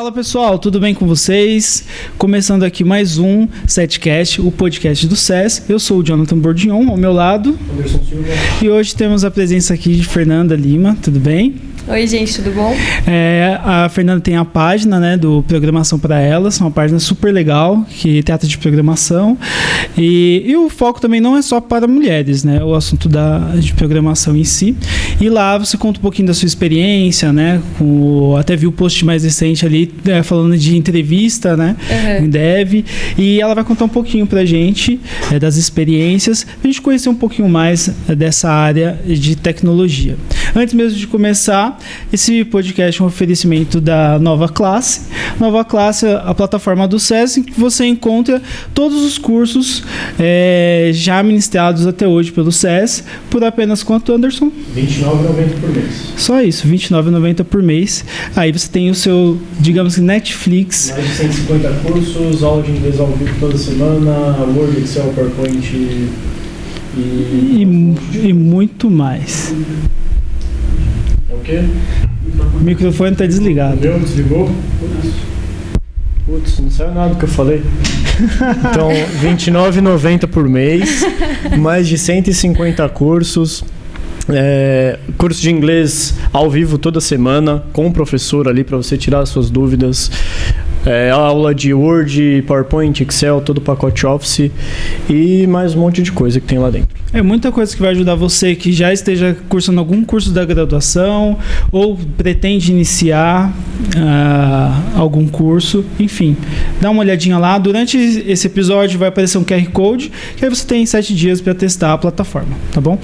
Fala pessoal, tudo bem com vocês? Começando aqui mais um Setcast, o podcast do SES. Eu sou o Jonathan Bordignon, ao meu lado. Anderson Silva. E hoje temos a presença aqui de Fernanda Lima, tudo bem? Oi gente, tudo bom? A Fernanda tem a página, né, do Programação para Elas, uma página super legal que trata de programação e o foco também não é só para mulheres, né, o assunto de programação em si. E lá você conta um pouquinho da sua experiência, né, até vi o post mais recente ali falando de entrevista, né, em Dev, e ela vai contar um pouquinho pra gente das experiências, pra gente conhecer um pouquinho mais dessa área de tecnologia. Antes mesmo de começar, esse podcast é um oferecimento da Nova Classe. Nova Classe é a plataforma do SES em que você encontra todos os cursos já ministrados até hoje pelo SES por apenas quanto, Anderson? R$ 29,90 por mês. Só isso, R$ 29,90 por mês. Aí você tem o seu, digamos que Netflix. Mais de 150 cursos, aula de inglês ao vivo toda semana, Word, Excel, PowerPoint e muito mais. É o quê? O microfone está desligado. O meu desligou? Putz, não saiu nada do que eu falei. Então, R$ 29,90 por mês, mais de 150 cursos. Curso de inglês ao vivo toda semana, com o professor ali para você tirar as suas dúvidas. Aula de Word, PowerPoint, Excel, todo o pacote Office e mais um monte de coisa que tem lá dentro. É muita coisa que vai ajudar você que já esteja cursando algum curso da graduação ou pretende iniciar algum curso, enfim. Dá uma olhadinha lá. Durante esse episódio vai aparecer um QR Code, que aí você tem 7 dias para testar a plataforma, tá bom?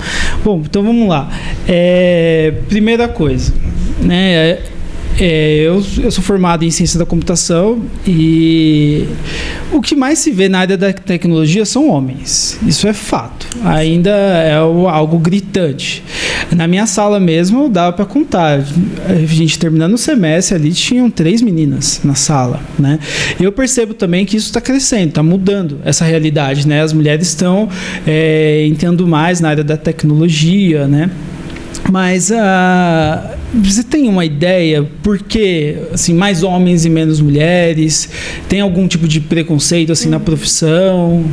Bom, então vamos lá. Primeira coisa, né? Eu sou formado em ciência da computação e o que mais se vê na área da tecnologia são homens. Isso é fato. Ainda é algo gritante. Na minha sala mesmo, dava para contar. A gente terminando o semestre ali, tinham 3 meninas na sala, né? Eu percebo também que isso está crescendo, está mudando essa realidade, né? As mulheres estão entrando mais na área da tecnologia, né? Mas você tem uma ideia por que assim, mais homens e menos mulheres? Tem algum tipo de preconceito assim, na profissão?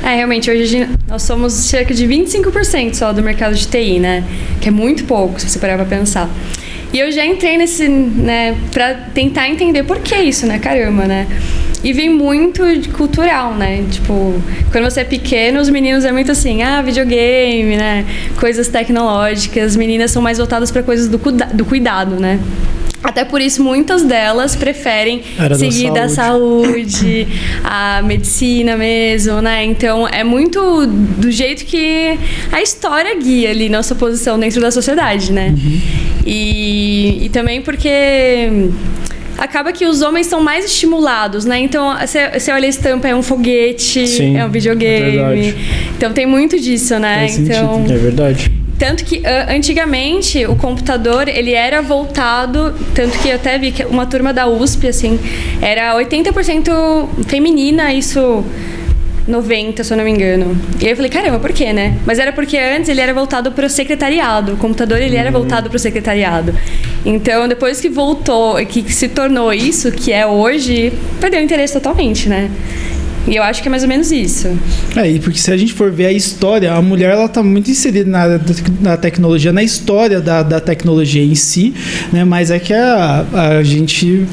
Realmente, hoje nós somos cerca de 25% só do mercado de TI, né? Que é muito pouco, se você parar pra pensar. E eu já entrei nesse, né, pra tentar entender por que isso, né? Caramba, né? E vem muito cultural, né? Tipo, quando você é pequeno, os meninos é muito assim, videogame, né? Coisas tecnológicas. As meninas são mais voltadas para coisas do cuidado, né? Até por isso, muitas delas preferem seguir da saúde, a medicina mesmo, né? Então, é muito do jeito que a história guia ali nossa posição dentro da sociedade, né? Uhum. E também porque acaba que os homens são mais estimulados, né? Então, você olha a estampa, é um foguete, sim, é um videogame. É, então, tem muito disso, né? Então, é verdade. Tanto que, antigamente, o computador, ele era voltado... Tanto que eu até vi que uma turma da USP, assim, era 80% feminina, isso... 90, se eu não me engano. E aí eu falei, caramba, por quê, né? Mas era porque antes ele era voltado para o secretariado. O computador, ele era voltado para o secretariado. Então, depois que voltou, que se tornou isso que é hoje, perdeu o interesse totalmente, né? E eu acho que é mais ou menos isso. E porque se a gente for ver a história, a mulher ela está muito inserida na área da tecnologia, na história da tecnologia em si, né? Mas é que a gente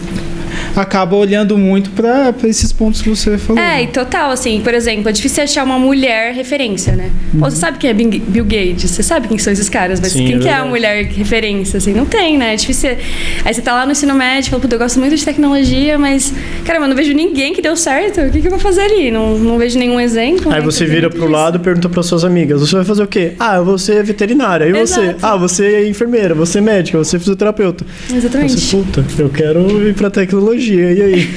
acaba olhando muito para esses pontos que você falou. E total, assim, por exemplo, é difícil achar uma mulher referência, né? Pô, você sabe quem é Bill Gates, você sabe quem são esses caras, mas sim, quem que é a mulher referência, assim? Não tem, né? É difícil. Aí você tá lá no ensino médio, fala, eu gosto muito de tecnologia, mas, caramba, eu não vejo ninguém que deu certo, o que eu vou fazer ali? Não vejo nenhum exemplo. Aí você vira pro lado e pergunta para suas amigas, você vai fazer o quê? Eu vou ser veterinária. E você? Você é enfermeira, você é médica, você é fisioterapeuta. Exatamente. Você, puta, eu quero ir pra tecnologia. E aí?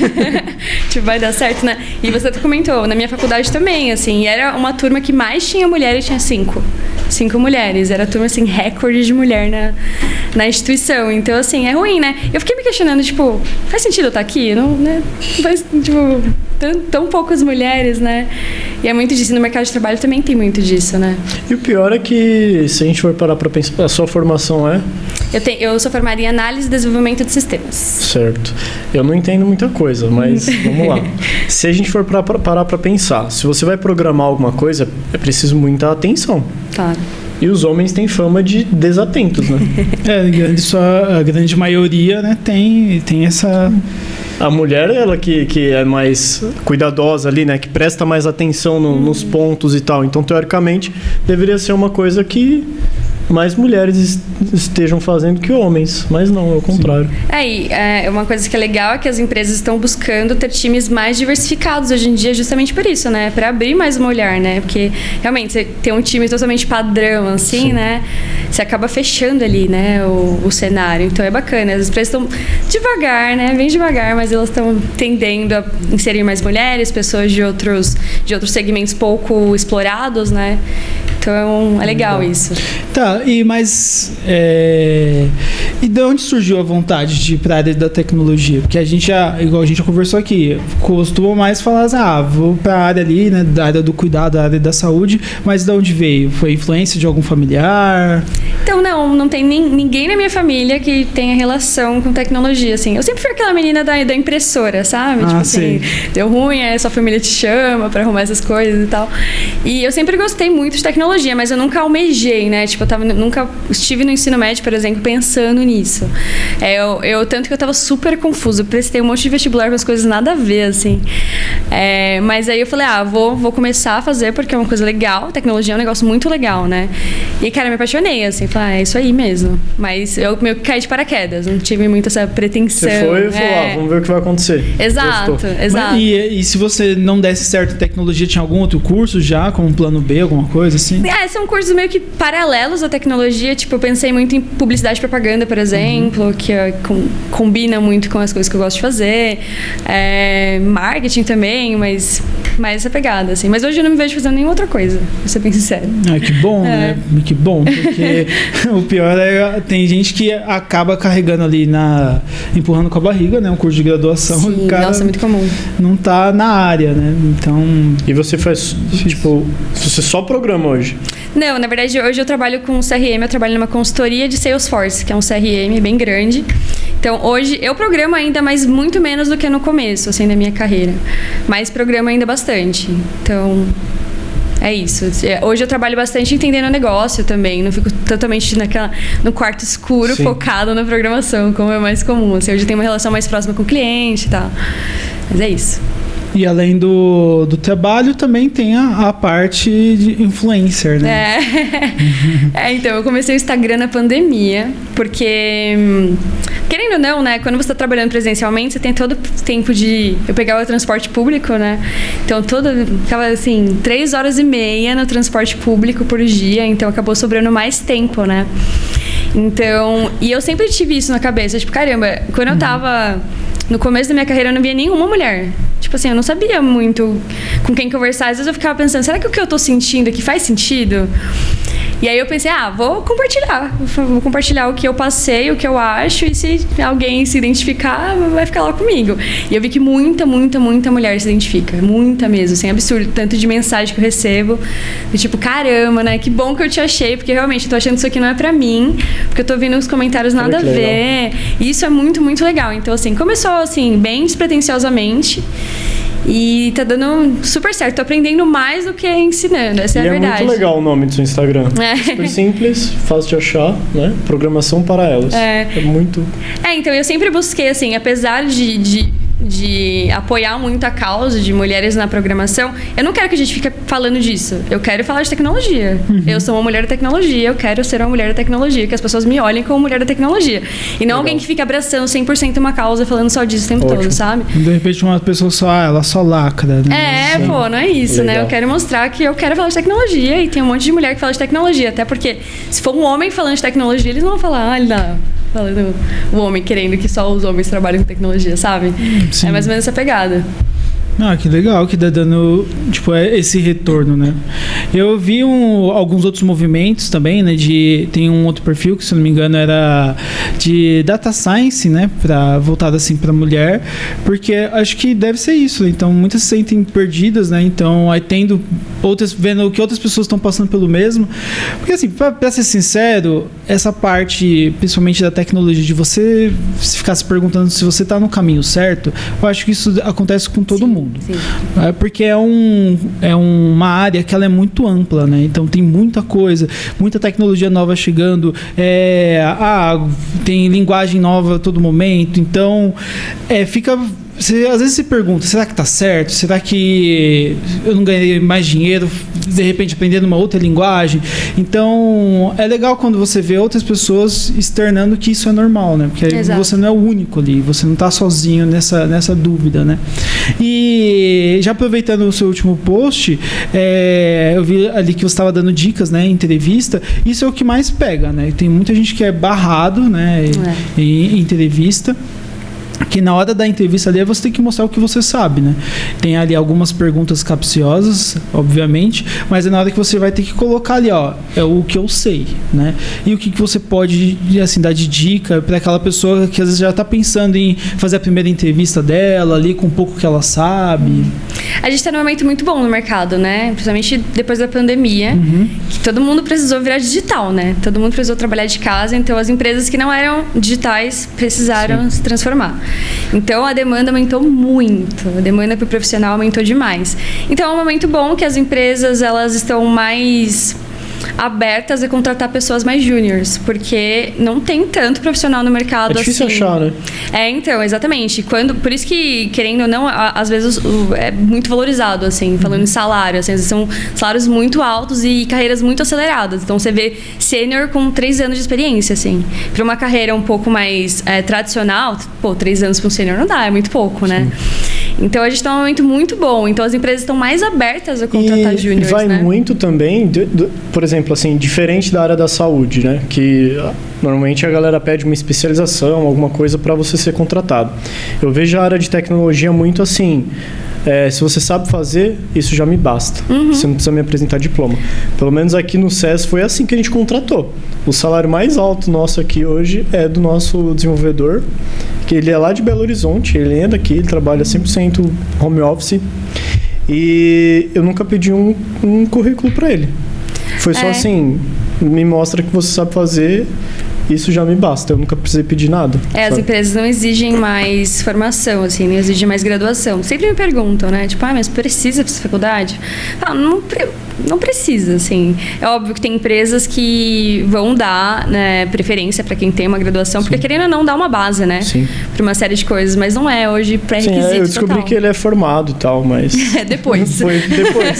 Tipo, vai dar certo, né? E você comentou, na minha faculdade também, assim, era uma turma que mais tinha mulheres, tinha 5 mulheres. Era a turma, assim, recorde de mulher na instituição. Então, assim, é ruim, né? Eu fiquei me questionando, tipo, faz sentido eu estar aqui? Não, né? Faz, tipo, tão poucas mulheres, né? E é muito disso. No mercado de trabalho também tem muito disso, né? E o pior é que, se a gente for parar para pensar, a sua formação é? Eu sou formada em análise e desenvolvimento de sistemas. Certo. Eu não entendo muita coisa, mas vamos lá. Se a gente for parar para pensar, se você vai programar alguma coisa, é preciso muita atenção. Claro. E os homens têm fama de desatentos, né? A grande maioria, né, tem essa... A mulher, ela que é mais cuidadosa ali, né? Que presta mais atenção nos pontos e tal. Então, teoricamente, deveria ser uma coisa que mais mulheres estejam fazendo que homens. Mas não, é o contrário. É uma coisa que é legal é que as empresas estão buscando ter times mais diversificados hoje em dia, justamente por isso, né? Para abrir mais uma olhar, né? Porque, realmente, você ter um time totalmente padrão, assim, sim, né? Você acaba fechando ali, né? O cenário. Então, é bacana. As empresas estão devagar, né? Bem devagar, mas elas estão tendendo a inserir mais mulheres, pessoas de outros segmentos pouco explorados, né? Então, é legal isso. Tá, mas e de onde surgiu a vontade de ir para a área da tecnologia? Porque a gente igual a gente já conversou aqui, costuma mais falar assim, vou para a área ali, né, da área do cuidado, da área da saúde, mas de onde veio? Foi influência de algum familiar? Então, não tem ninguém na minha família que tenha relação com tecnologia, assim. Eu sempre fui aquela menina da impressora, sabe? Tipo assim, deu ruim, sua família te chama para arrumar essas coisas e tal. E eu sempre gostei muito de tecnologia, mas eu nunca almejei, né? Tipo, nunca estive no ensino médio, por exemplo, pensando nisso. Tanto que eu tava super confusa. Eu prestei um monte de vestibular com as coisas nada a ver, assim. Mas aí eu falei, vou começar a fazer porque é uma coisa legal. Tecnologia é um negócio muito legal, né? E, cara, me apaixonei, assim. Falei, é isso aí mesmo. Mas eu meio que caí de paraquedas. Não tive muito essa pretensão. Você foi e falou, vamos ver o que vai acontecer. Exato. E se você não desse certo em tecnologia, tinha algum outro curso já, como um plano B, alguma coisa assim? São cursos meio que paralelos à tecnologia. Tipo, eu pensei muito em publicidade e propaganda, por exemplo, que combina muito com as coisas que eu gosto de fazer. Marketing também, mas essa pegada, assim. Mas hoje eu não me vejo fazendo nenhuma outra coisa, pra ser bem sincero. Que bom, né? Que bom, porque o pior tem gente que acaba carregando ali empurrando com a barriga, né? Um curso de graduação. Sim, o cara nossa, é muito comum. Não tá na área, né? Então... E você faz, você só programa hoje? Não, na verdade, hoje eu trabalho com CRM, eu trabalho numa consultoria de Salesforce, que é um CRM bem grande. Então, hoje eu programo ainda, mas muito menos do que no começo, assim, da minha carreira. Mas programo ainda bastante. Então, é isso. Hoje eu trabalho bastante entendendo o negócio também. Não fico totalmente no quarto escuro, sim, focado na programação, como é mais comum. Assim, hoje eu tenho uma relação mais próxima com o cliente e tal. Mas é isso. E além do trabalho, também tem a parte de influencer, né? Então, eu comecei o Instagram na pandemia, porque, querendo ou não, né? Quando você está trabalhando presencialmente, você tem todo o tempo de... Eu pegava o transporte público, né? Então, ficava, assim, 3h30 no transporte público por dia, então acabou sobrando mais tempo, né? Então, e eu sempre tive isso na cabeça, tipo, caramba, quando eu tava... No começo da minha carreira, eu não via nenhuma mulher. Tipo assim, eu não sabia muito com quem conversar. Às vezes eu ficava pensando, será que o que eu tô sentindo aqui faz sentido? E aí eu pensei, vou compartilhar o que eu passei, o que eu acho, e se alguém se identificar, vai ficar lá comigo. E eu vi que muita mulher se identifica, muita mesmo, assim, absurdo, tanto de mensagem que eu recebo, de tipo, caramba, né, que bom que eu te achei, porque realmente eu tô achando que isso aqui não é pra mim, porque eu tô vendo uns comentários nada a ver, e isso é muito legal. Então, assim, começou, assim, bem despretensiosamente, e tá dando super certo. Tô aprendendo mais do que ensinando. Essa é a verdade. É muito legal o nome do seu Instagram. Super simples, fácil de achar, né? Programação para elas. É muito... então eu sempre busquei, assim, apesar de apoiar muito a causa de mulheres na programação, eu não quero que a gente fique falando disso. Eu quero falar de tecnologia. Eu sou uma mulher da tecnologia, eu quero ser uma mulher da tecnologia, que as pessoas me olhem como mulher da tecnologia. E não alguém que fica abraçando 100% uma causa, falando só disso o tempo todo, sabe? De repente uma pessoa ela só lacra, né? Não é isso, legal, né? Eu quero mostrar que eu quero falar de tecnologia, e tem um monte de mulher que fala de tecnologia, até porque se for um homem falando de tecnologia, eles não vão falar, o homem querendo que só os homens trabalhem com tecnologia, sabe? Sim. É mais ou menos essa pegada. Ah, que legal que tá dando, tipo, esse retorno, né? Eu vi alguns outros movimentos também, né? Tem um outro perfil que, se eu não me engano, era de data science, né? Voltado assim para mulher, porque acho que deve ser isso. Então, muitas se sentem perdidas, né? Então, aí vendo que outras pessoas estão passando pelo mesmo. Porque, assim, para ser sincero, essa parte, principalmente da tecnologia, de você ficar se perguntando se você tá no caminho certo, eu acho que isso acontece com todo mundo. Sim. Porque é uma área que ela é muito ampla, né? Então tem muita coisa, muita tecnologia nova chegando, tem linguagem nova a todo momento, então você às vezes se pergunta, será que tá certo? Será que eu não ganhei mais dinheiro de repente aprendendo uma outra linguagem? Então é legal quando você vê outras pessoas externando que isso é normal, né? Porque você não é o único ali, você não tá sozinho nessa dúvida, né? E já aproveitando o seu último post, eu vi ali que você estava dando dicas, né, em entrevista. Isso é o que mais pega, né? Tem muita gente que é barrado, né, em entrevista, que na hora da entrevista ali você tem que mostrar o que você sabe, né? Tem ali algumas perguntas capciosas, obviamente, mas é na hora que você vai ter que colocar ali, é o que eu sei, né? E o que você pode, assim, dar de dica para aquela pessoa que às vezes já está pensando em fazer a primeira entrevista dela ali, com um pouco que ela sabe. A gente está num momento muito bom no mercado, né? Principalmente depois da pandemia, que todo mundo precisou virar digital, né? Todo mundo precisou trabalhar de casa, então as empresas que não eram digitais precisaram se transformar. Então a demanda aumentou muito, a demanda para o profissional aumentou demais. Então é um momento bom que as empresas elas estão mais abertas a contratar pessoas mais júniores, porque não tem tanto profissional no mercado. É difícil achar, né? Então, exatamente. Por isso que, querendo ou não, às vezes é muito valorizado, assim, falando em salário, assim, às vezes são salários muito altos e carreiras muito aceleradas. Então, você vê sênior com 3 anos de experiência, assim. Para uma carreira um pouco mais tradicional, 3 anos para um sênior não dá, é muito pouco, né? Então, a gente está num momento muito bom. Então, as empresas estão mais abertas a contratar júniores, vai muito também, por exemplo, assim, diferente da área da saúde, né? Que normalmente a galera pede uma especialização, alguma coisa para você ser contratado. Eu vejo a área de tecnologia muito assim, se você sabe fazer, isso já me basta. Você não precisa me apresentar diploma. Pelo menos aqui no SES foi assim que a gente contratou. O salário mais alto nosso aqui hoje é do nosso desenvolvedor, que ele é lá de Belo Horizonte, ele é daqui, ele trabalha 100% home office, e eu nunca pedi um currículo para ele. Foi só assim, me mostra que você sabe fazer, isso já me basta, eu nunca precisei pedir nada. As empresas não exigem mais formação, assim, não exigem mais graduação. Sempre me perguntam, né? Tipo, mas precisa fazer faculdade? Não precisa, assim. É óbvio que tem empresas que vão dar, né, preferência para quem tem uma graduação, porque querendo ou não dá uma base, né? Para uma série de coisas, mas não é hoje pré-requisito. Eu descobri total. Que ele é formado e tal, mas... depois. Foi depois.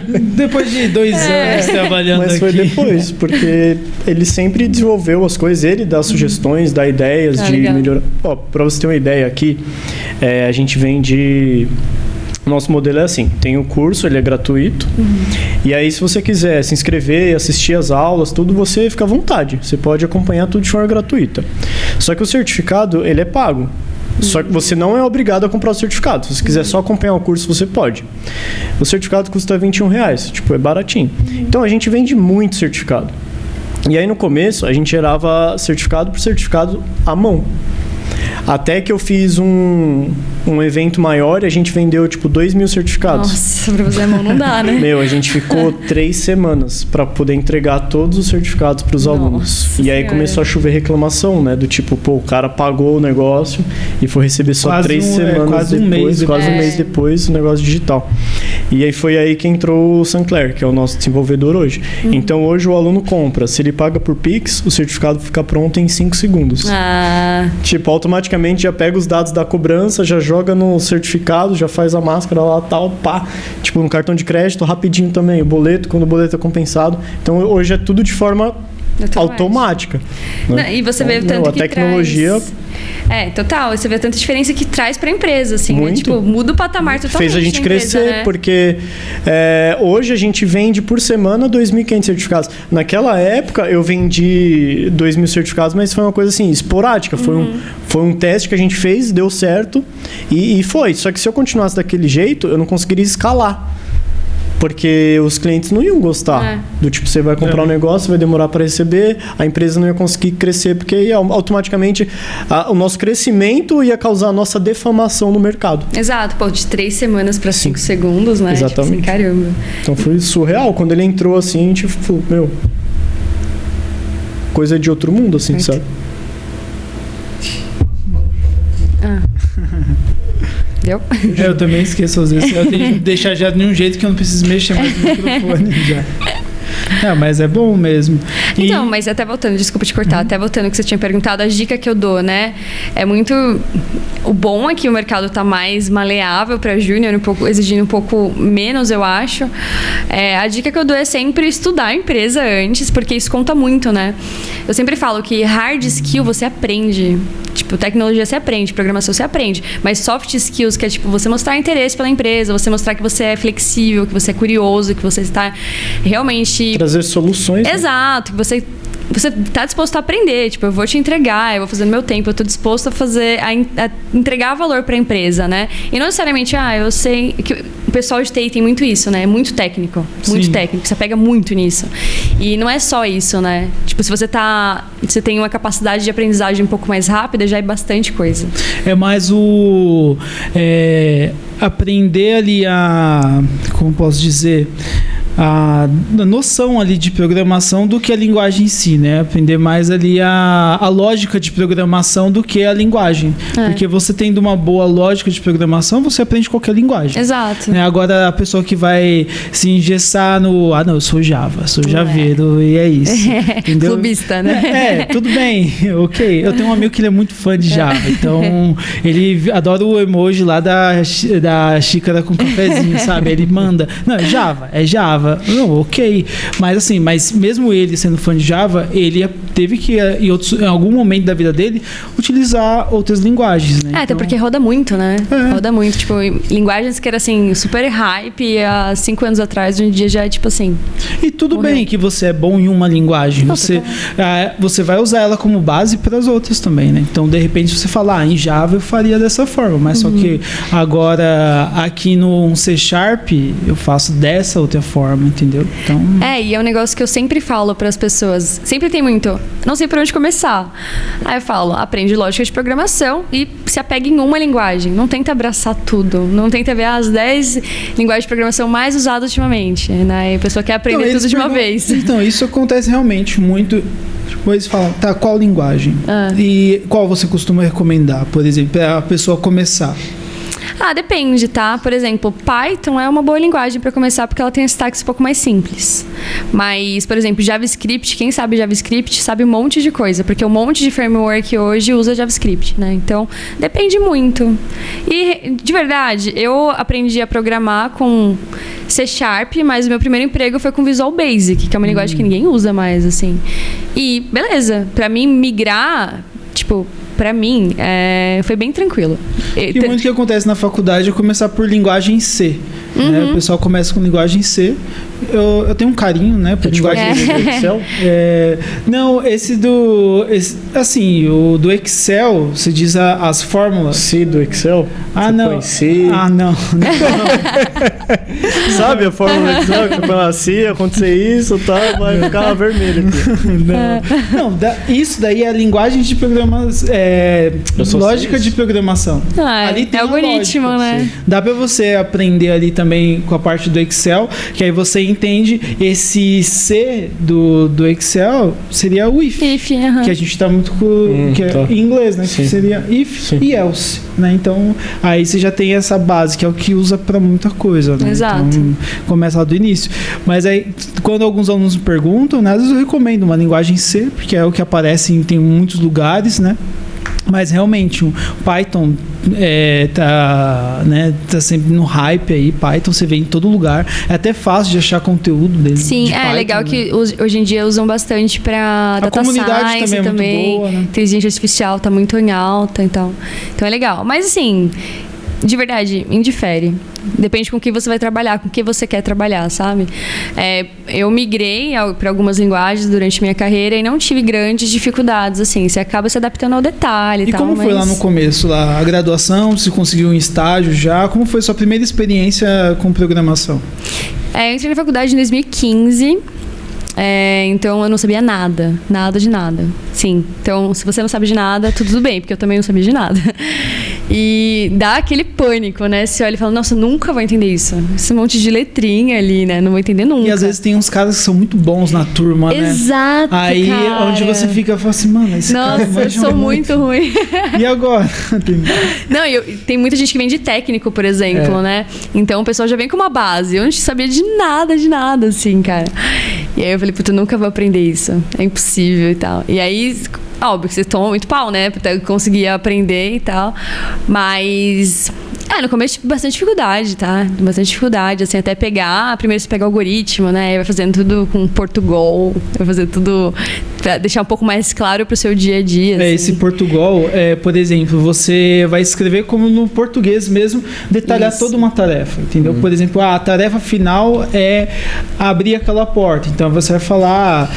Depois de 2 anos trabalhando aqui. Mas foi depois, porque ele sempre desenvolveu as coisas, ele dá sugestões, dá ideias de melhorar. Para você ter uma ideia aqui, a gente vende... Nosso modelo é assim, tem o curso, ele é gratuito, e aí se você quiser se inscrever, assistir as aulas, tudo, você fica à vontade, você pode acompanhar tudo de forma gratuita. Só que o certificado, ele é pago, só que você não é obrigado a comprar o certificado, se você quiser só acompanhar o curso, você pode. O certificado custa R$21, tipo, é baratinho. Então a gente vende muito certificado. E aí no começo, a gente gerava certificado por certificado à mão. Até que eu fiz um evento maior e a gente vendeu, 2.000 certificados. Nossa, pra você não dá, né? A gente ficou 3 semanas para poder entregar todos os certificados para os alunos. E aí começou a chover reclamação, né? Do tipo, o cara pagou o negócio e foi receber só quase 3 semanas depois, quase um mês depois, o negócio digital. E aí foi aí que entrou o Sancler, que é o nosso desenvolvedor hoje. Então, hoje o aluno compra. Se ele paga por Pix, o certificado fica pronto em 5 segundos. Automaticamente já pega os dados da cobrança, já joga no certificado, já faz a máscara lá, tal, pá. No cartão de crédito, rapidinho também. O boleto, quando o boleto é compensado. Então, hoje é tudo de forma automática. Né? E você vê o tanto a que tecnologia traz... total. Você vê a tanta diferença que traz pra empresa, assim. Muito. Né? Tipo, muda o patamar totalmente. Fez a gente crescer, empresa, né? porque hoje a gente vende por semana 2.500 certificados. Naquela época eu vendi 2.000 certificados, mas foi uma coisa assim, esporádica. Foi um teste que a gente fez, deu certo e foi. Só que se eu continuasse daquele jeito, eu não conseguiria escalar. Porque os clientes não iam gostar. Do tipo, você vai comprar um negócio, vai demorar para receber, a empresa não ia conseguir crescer, porque automaticamente o nosso crescimento ia causar a nossa defamação no mercado. Exato, pô, de 3 semanas para 5 segundos, né? Exatamente. Tipo assim, caramba. Então foi surreal. Quando ele entrou assim, a gente falou, meu, coisa de outro mundo, assim, sabe? Deu? Eu também esqueço às vezes. Eu tenho que deixar já de um jeito que eu não preciso mexer mais no microfone já. Não, mas é bom mesmo. Então, mas até voltando, desculpa te cortar, até voltando ao que você tinha perguntado, a dica que eu dou, né? É muito... O bom é que o mercado tá mais maleável para júnior, exigindo um pouco menos, eu acho. A dica que eu dou é sempre estudar a empresa antes, porque isso conta muito, né? Eu sempre falo que hard skill você aprende. Tipo, tecnologia você aprende, programação você aprende. Mas soft skills, que é tipo, você mostrar interesse pela empresa, você mostrar que você é flexível, que você é curioso, que você está realmente... Trazer soluções. Exato, que você está disposto a aprender, tipo, eu vou te entregar, eu vou fazer no meu tempo, eu estou disposto a entregar valor para a empresa, né? E não necessariamente, eu sei que o pessoal de TI tem muito isso, né? É muito técnico, você pega muito nisso. E não é só isso, né? Tipo, se você tem uma capacidade de aprendizagem um pouco mais rápida, já é bastante coisa. É mais aprender ali como posso dizer, a noção ali de programação do que a linguagem em si, né? Aprender mais ali a lógica de programação do que a linguagem. Porque você tendo uma boa lógica de programação, você aprende qualquer linguagem. Exato. Né? Agora, a pessoa que vai se engessar no... não, eu sou Java, sou javeiro e é isso. Entendeu? Clubista, né? Tudo bem, ok. Eu tenho um amigo que ele é muito fã de Java, então ele adora o emoji lá da xícara com cafezinho, sabe? Ele manda... Não, é Java. Não, ok. Mas mesmo ele sendo fã de Java, ele teve que, em algum momento da vida dele, utilizar outras linguagens, né? Até porque roda muito, né? Roda muito. Tipo, linguagens que era assim, super hype há 5 anos atrás, hoje em dia já é tipo assim. E tudo bem que você é bom em uma linguagem. Você vai usar ela como base para as outras também, né? Então, de repente, você fala, em Java eu faria dessa forma, mas só que agora aqui no C# eu faço dessa outra forma, entendeu? Então... e é um negócio que eu sempre falo para as pessoas. Sempre tem muito, não sei por onde começar. Aí eu falo, aprende lógica de programação e se apega em uma linguagem. Não tenta abraçar tudo. Não tenta ver as 10 linguagens de programação mais usadas ultimamente, né? E a pessoa quer aprender tudo de uma vez. Então, isso acontece realmente muito. Depois falam, qual linguagem? E qual você costuma recomendar, por exemplo, para a pessoa começar? Depende, tá? Por exemplo, Python é uma boa linguagem para começar porque ela tem sintaxe um pouco mais simples. Mas, por exemplo, JavaScript, quem sabe JavaScript sabe um monte de coisa, porque um monte de framework hoje usa JavaScript, né? Então, depende muito. E, de verdade, eu aprendi a programar com C#, mas o meu primeiro emprego foi com Visual Basic, que é uma linguagem que ninguém usa mais, assim. E, beleza, para mim, migrar, tipo... Pra mim, foi bem tranquilo. E muito que acontece na faculdade é começar por linguagem C. Né? O pessoal começa com linguagem C. Eu tenho um carinho, né, por linguagem do Excel. Não, o do Excel, você diz as fórmulas. C do Excel? Não. Não. Sabe a fórmula do Excel? Que põe se acontecer isso, vai ficar vermelho aqui. Não, isso daí é a linguagem de programação. Lógica de programação. Ali tem algoritmo, lógica, né? Dá pra você aprender ali também com a parte do Excel, que aí você entende esse C do Excel seria o if que a gente tá muito em inglês, né? Que seria if e else, né? Então, aí você já tem essa base, que é o que usa pra muita coisa, né? Exato. Então, começa lá do início. Mas aí, quando alguns alunos me perguntam, né, às vezes eu recomendo uma linguagem C, porque é o que aparece tem muitos lugares, né? Mas realmente o Python tá sempre no hype aí. Python você vê em todo lugar. É até fácil de achar conteúdo dele. Sim, de Python, legal, né? que hoje em dia usam bastante para data comunidade science também é muito boa, né? Inteligência artificial tá muito em alta, então é legal. Mas assim, de verdade, indifere. Depende com o que você vai trabalhar, com o que você quer trabalhar, sabe? Eu migrei para algumas linguagens durante minha carreira e não tive grandes dificuldades, assim. Você acaba se adaptando ao detalhe e tal. E como foi lá no começo, lá, a graduação? Você conseguiu um estágio já? Como foi a sua primeira experiência com programação? Eu entrei na faculdade em 2015. Então eu não sabia nada de nada. Sim, então se você não sabe de nada, tudo bem, porque eu também não sabia de nada. E dá aquele pânico, né? Você olha e fala, nossa, nunca vou entender isso. Esse monte de letrinha ali, né? Não vou entender nunca. E às vezes tem uns caras que são muito bons na turma, né? Exato, aí cara. Onde você fica, fala assim, mano, esse cara nossa, eu sou muito ruim. E agora? Não, tem muita gente que vem de técnico, por exemplo, né? Então o pessoal já vem com uma base. Eu não sabia de nada, assim, cara. E aí eu falei, puta, eu nunca vou aprender isso. É impossível e tal. E aí, óbvio que você toma muito pau, né? Pra conseguir aprender e tal. Mas... no começo tive bastante dificuldade, tá? Bastante dificuldade, assim, até pegar... Primeiro você pega o algoritmo, né? Vai fazendo tudo com Portugal. Vai fazendo tudo... Pra deixar um pouco mais claro pro seu dia a dia. Assim. Esse Portugal, por exemplo, você vai escrever como no português mesmo, detalhar toda uma tarefa, entendeu? Por exemplo, a tarefa final é abrir aquela porta. Então, você vai falar,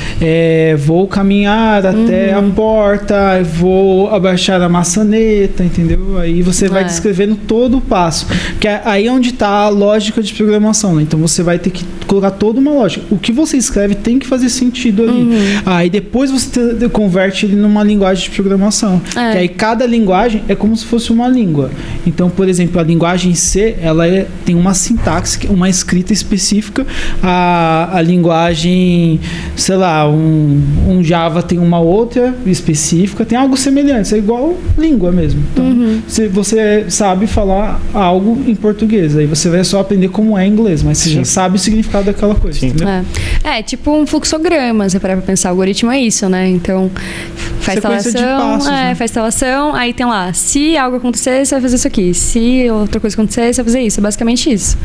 vou caminhar até a porta, vou abaixar a maçaneta, entendeu? Aí você vai descrevendo todo o passo. Que é aí onde está a lógica de programação, né? Então, você vai ter que colocar toda uma lógica. O que você escreve tem que fazer sentido ali. Aí depois você converte ele numa linguagem de programação. Que aí cada linguagem é como se fosse uma língua. Então, por exemplo, a linguagem C, ela tem uma sintaxe, uma escrita específica. A linguagem, sei lá, um Java tem uma outra específica, tem algo semelhante, é igual língua mesmo. Então, se você sabe falar algo em português, aí você vai só aprender como é em inglês, mas você já sabe o significado daquela coisa, entendeu? Tipo um fluxograma, você para pensar, o algoritmo é isso, né? Então, faz instalação, né? Faz instalação, aí tem lá, se algo acontecer, você vai fazer isso aqui. Se outra coisa acontecer, você vai fazer isso. É basicamente isso.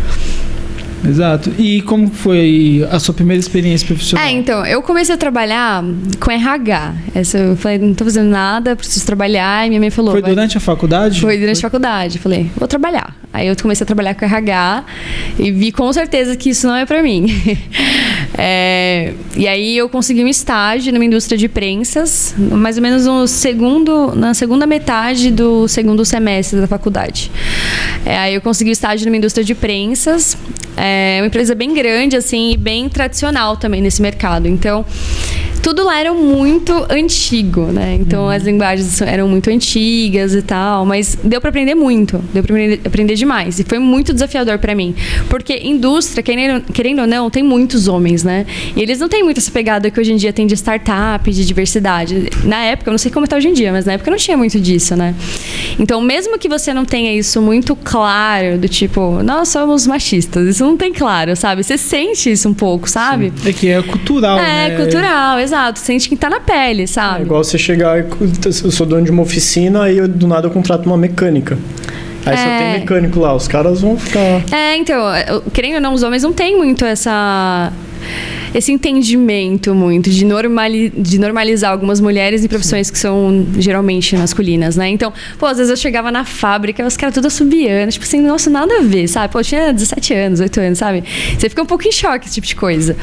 Exato. E como foi a sua primeira experiência profissional? Então, eu comecei a trabalhar com RH. Eu falei, não tô fazendo nada, preciso trabalhar. E minha mãe falou... Foi durante a faculdade? Foi durante a faculdade. Falei, vou trabalhar. Aí eu comecei a trabalhar com RH e vi com certeza que isso não é pra mim. E aí eu consegui um estágio numa indústria de prensas, mais ou menos na segunda metade do segundo semestre da faculdade. Aí eu consegui um estágio numa indústria de prensas, uma empresa bem grande, assim, e bem tradicional também nesse mercado. Então, tudo lá era muito antigo, né? Então, as linguagens eram muito antigas e tal, mas deu para aprender muito, deu para aprender demais. E foi muito desafiador para mim, porque indústria, querendo ou não, tem muitos homens, né? E eles não têm muito essa pegada que hoje em dia tem de startup, de diversidade. Na época, eu não sei como está hoje em dia, mas na época não tinha muito disso, né? Então, mesmo que você não tenha isso muito claro, do tipo, nós somos machistas, isso não tem claro, sabe? Você sente isso um pouco, sabe? Sim. É que é cultural, né? É cultural, exato. Sente que tá na pele, sabe? É igual você chegar, eu sou dono de uma oficina, aí do nada eu contrato uma mecânica. Aí só tem mecânico lá, os caras vão ficar... Então, querendo ou não, os homens não têm muito esse entendimento muito de normalizar algumas mulheres em profissões que são geralmente masculinas, né? Então, às vezes eu chegava na fábrica e os caras tudo assobiando, tipo assim, nossa, nada a ver, sabe? Eu tinha 17 anos, 8 anos, sabe? Você fica um pouco em choque, esse tipo de coisa.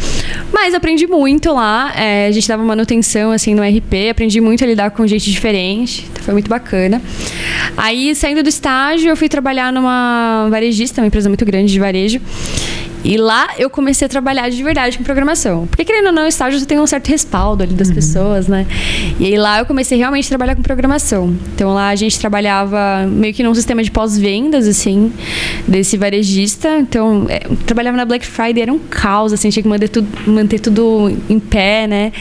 Mas aprendi muito lá, a gente dava manutenção, assim, no RP, aprendi muito a lidar com gente diferente, então foi muito bacana. Aí, saindo do estágio, eu fui trabalhar numa varejista, uma empresa muito grande de varejo. E lá eu comecei a trabalhar de verdade com programação. Porque, querendo ou não, o estágio você tem um certo respaldo ali das pessoas, né? E aí lá eu comecei realmente a trabalhar com programação. Então lá a gente trabalhava meio que num sistema de pós-vendas, assim, desse varejista. Então, trabalhava na Black Friday, era um caos, assim, tinha que manter tudo em pé, né?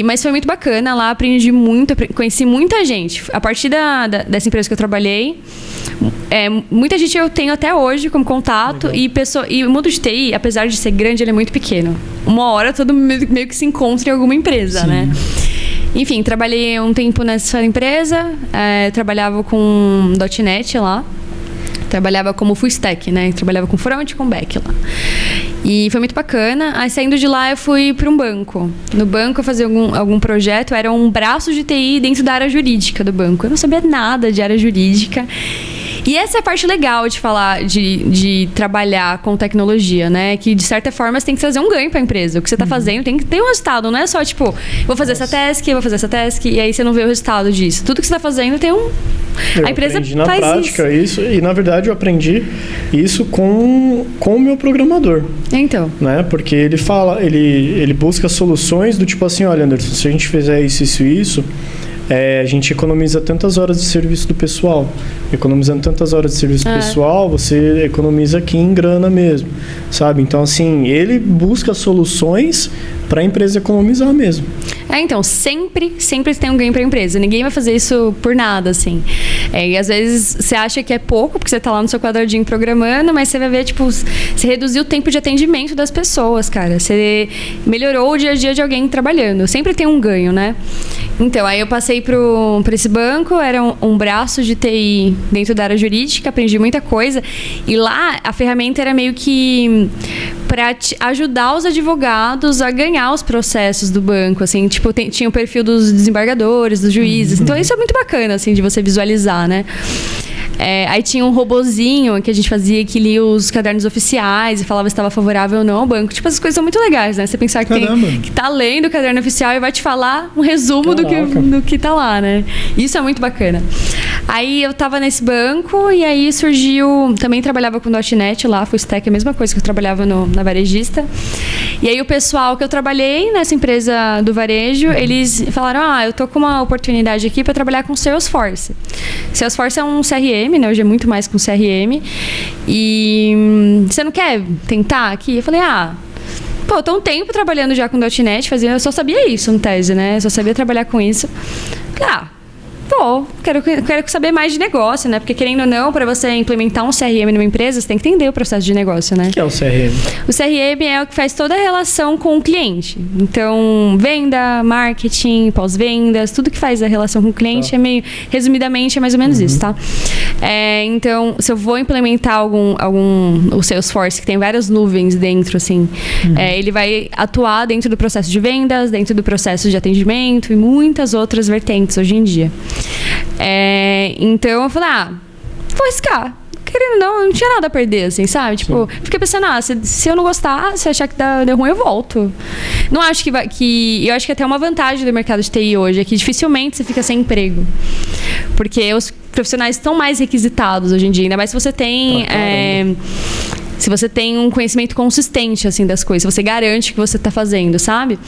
Mas foi muito bacana, lá aprendi muito, conheci muita gente. A partir dessa empresa que eu trabalhei, muita gente eu tenho até hoje como contato. E o mundo de TI, apesar de ser grande, ele é muito pequeno. Uma hora todo mundo meio que se encontra em alguma empresa, né? Enfim, trabalhei um tempo nessa empresa, trabalhava com .NET lá. Trabalhava como full stack, né? Trabalhava com front e com back lá. E foi muito bacana. Aí, saindo de lá, eu fui para um banco. No banco, eu fazia algum projeto. Era um braço de TI dentro da área jurídica do banco. Eu não sabia nada de área jurídica. E essa é a parte legal de falar, de trabalhar com tecnologia, né? Que, de certa forma, você tem que trazer um ganho para a empresa. O que você está fazendo tem que ter um resultado. Não é só, tipo, vou fazer essa task, e aí você não vê o resultado disso. Tudo que você está fazendo tem um... A empresa aprendi na faz prática isso. E, na verdade, eu aprendi isso com o meu programador. Então. Né? Porque ele fala, ele busca soluções do tipo assim, olha, Anderson, se a gente fizer isso, a gente economiza tantas horas de serviço do pessoal. Economizando tantas horas de serviço do pessoal, você economiza aqui em grana mesmo, sabe? Então, assim, ele busca soluções para a empresa economizar mesmo. Então, sempre tem um ganho para a empresa. Ninguém vai fazer isso por nada, assim. E às vezes você acha que é pouco, porque você tá lá no seu quadradinho programando, mas você vai ver, tipo, você reduziu o tempo de atendimento das pessoas, cara. Você melhorou o dia a dia de alguém trabalhando. Sempre tem um ganho, né? Então, aí eu passei para esse banco, era um braço de TI dentro da área jurídica, aprendi muita coisa. E lá, a ferramenta era meio que para ajudar os advogados a ganhar os processos do banco, assim, tipo, tinha o perfil dos desembargadores, dos juízes. Então, isso é muito bacana, assim, de você visualizar, né? Aí tinha um robozinho que a gente fazia que lia os cadernos oficiais e falava se estava favorável ou não ao banco. Tipo, essas coisas são muito legais, né? Você pensar que tá lendo o caderno oficial e vai te falar um resumo do que tá lá, né? Isso é muito bacana. Aí eu tava nesse banco e aí surgiu... Também trabalhava com .NET lá, full stack, a mesma coisa que eu trabalhava na varejista. E aí o pessoal que eu trabalhei nessa empresa do varejo, eles falaram, eu tô com uma oportunidade aqui para trabalhar com Salesforce. Salesforce é um CRM, né? Hoje é muito mais com CRM. E você não quer tentar aqui? Eu falei, eu tô um tempo trabalhando já com .NET, eu só sabia isso no tese, né? Eu só sabia trabalhar com isso. Quero saber mais de negócio, né? Porque, querendo ou não, para você implementar um CRM numa empresa, você tem que entender o processo de negócio, né? O que é o CRM? O CRM é o que faz toda a relação com o cliente. Então, venda, marketing, pós-vendas, tudo que faz a relação com o cliente resumidamente, é mais ou menos isso, tá? Então, se eu vou implementar o Salesforce, que tem várias nuvens dentro, assim, ele vai atuar dentro do processo de vendas, dentro do processo de atendimento e muitas outras vertentes hoje em dia. Então eu falei, vou arriscar. Querendo ou não tinha nada a perder, assim, sabe? Tipo, fiquei pensando, se eu não gostar, se achar que deu ruim, eu volto. Não acho eu acho que até uma vantagem do mercado de TI hoje é que dificilmente você fica sem emprego. Porque os profissionais estão mais requisitados hoje em dia, ainda mais se você tem... se você tem um conhecimento consistente, assim, das coisas, se você garante o que você está fazendo, sabe?